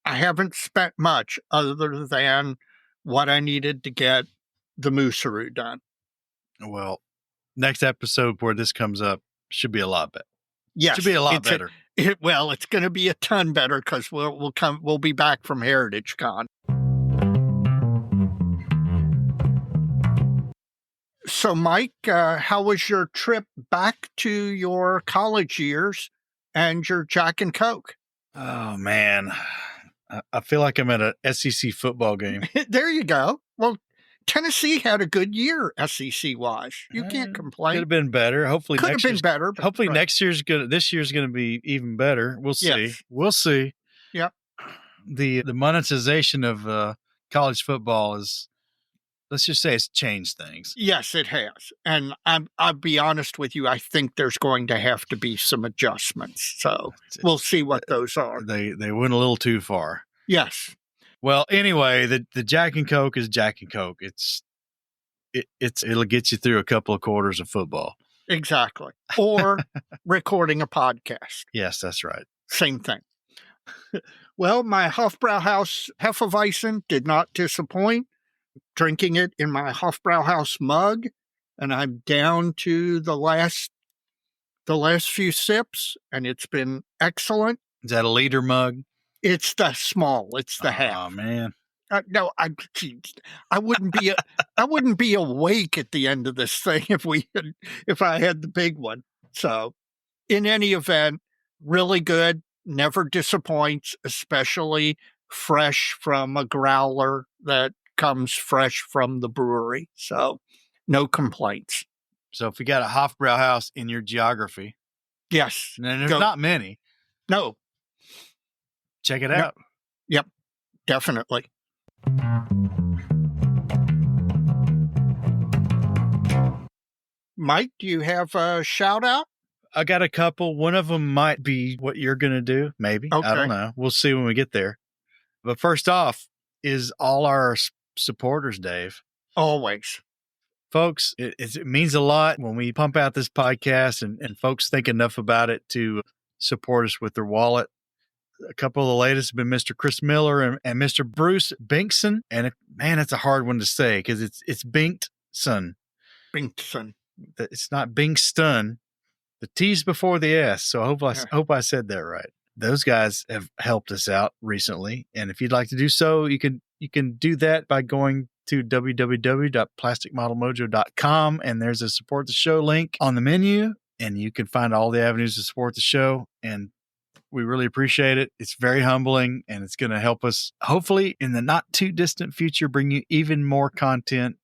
I haven't spent much other than what I needed to get the Moosaroo done. Well, next episode where this comes up should be a lot better. Yes, Should be a lot better. It's going to be a ton better because we'll be back from HeritageCon. So, Mike, how was your trip back to your college years and your Jack and Coke? Oh, man. I feel like I'm at a SEC football game. There you go. Well, Tennessee had a good year SEC-wise. You can't complain. Could have been better. Hopefully Could have been better. Hopefully this year's going to be even better. We'll see. Yes. We'll see. Yep. The monetization of college football is, let's just say, it's changed things. Yes, it has. And I'll be honest with you, I think there's going to have to be some adjustments. So we'll see what those are. They went a little too far. Yes. Well, anyway, the Jack and Coke is Jack and Coke. It'll get you through a couple of quarters of football. Exactly. Or recording a podcast. Yes, that's right. Same thing. Well, my Hofbrauhaus Hefeweizen did not disappoint. Drinking it in my Hofbrauhaus mug, and I'm down to the last few sips, and it's been excellent. Is that a liter mug? It's the small. It's the half. Oh man. No, I wouldn't be awake at the end of this thing if I had the big one. So, in any event, really good. Never disappoints, especially fresh from a growler that comes fresh from the brewery. So, no complaints. So, if we got a Hofbrauhaus in your geography, yes, and there's not many. No, check it out. Yep, definitely. Mike, do you have a shout out? I got a couple. One of them might be what you're going to do, maybe. Okay. I don't know. We'll see when we get there. But first off is all our supporters, Dave. Always. Folks, it means a lot when we pump out this podcast and folks think enough about it to support us with their wallet. A couple of the latest have been Mr. Chris Miller and Mr. Bruce Binkson. And it's a hard one to say because it's Binkson. Binkson. It's not Binkston. The T's before the S. So I hope I said that right. Those guys have helped us out recently. And if you'd like to do so, you can do that by going to www.plasticmodelmojo.com, and there's a support the show link on the menu, and you can find all the avenues to support the show. And we really appreciate it. It's very humbling, and it's going to help us, hopefully, in the not too distant future, bring you even more content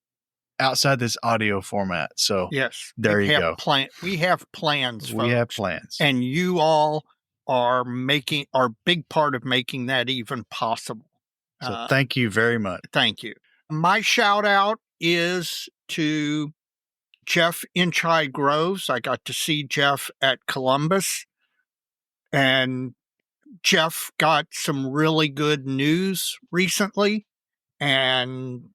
outside this audio format. So yes, there you go. We have plans, folks. We have plans. And you all are a big part of making that even possible. So thank you very much. Thank you. My shout out is to Jeff Inchai Groves. I got to see Jeff at Columbus, and Jeff got some really good news recently. And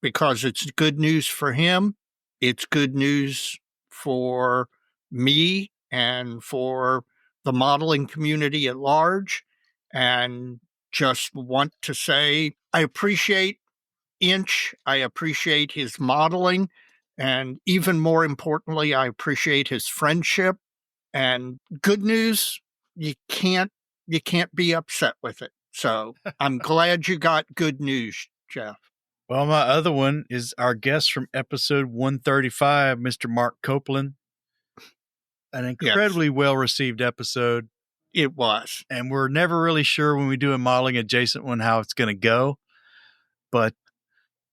because it's good news for him, it's good news for me and for the modeling community at large. And just want to say, I appreciate Inch. I appreciate his modeling. And even more importantly, I appreciate his friendship. And good news, you can't be upset with it. So I'm glad you got good news, Jeff. Well, my other one is our guest from episode 135, Mr. Mark Copeland. An incredibly well-received episode. It was. And we're never really sure when we do a modeling adjacent one how it's going to go. But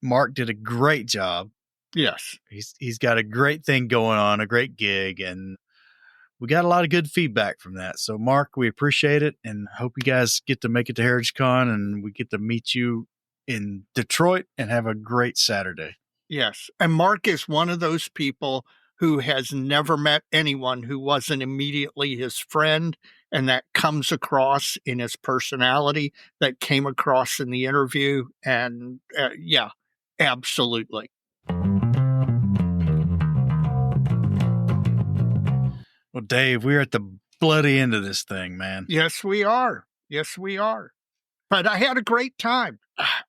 Mark did a great job. Yes. He's got a great thing going on, a great gig, and we got a lot of good feedback from that. So, Mark, we appreciate it, and hope you guys get to make it to HeritageCon, and we get to meet you in Detroit and have a great Saturday. Yes. And Mark is one of those people who has never met anyone who wasn't immediately his friend, and that comes across in his personality, that came across in the interview. And yeah, absolutely. Well, Dave, we're at the bloody end of this thing, man. Yes, we are. Yes, we are. But I had a great time.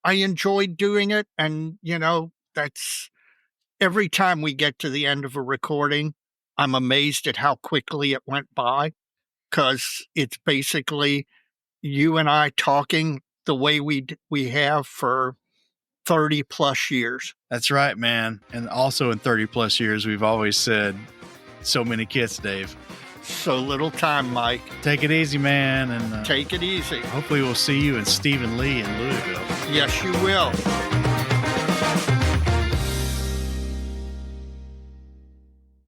I enjoyed doing it. And, that's every time we get to the end of a recording, I'm amazed at how quickly it went by, because it's basically you and I talking the way we have for 30 plus years. That's right, man. And also in 30 plus years, we've always said so many kits, Dave. So little time, Mike. Take it easy, man. And take it easy. Hopefully we'll see you in Stephen Lee in Louisville. Yes, you will.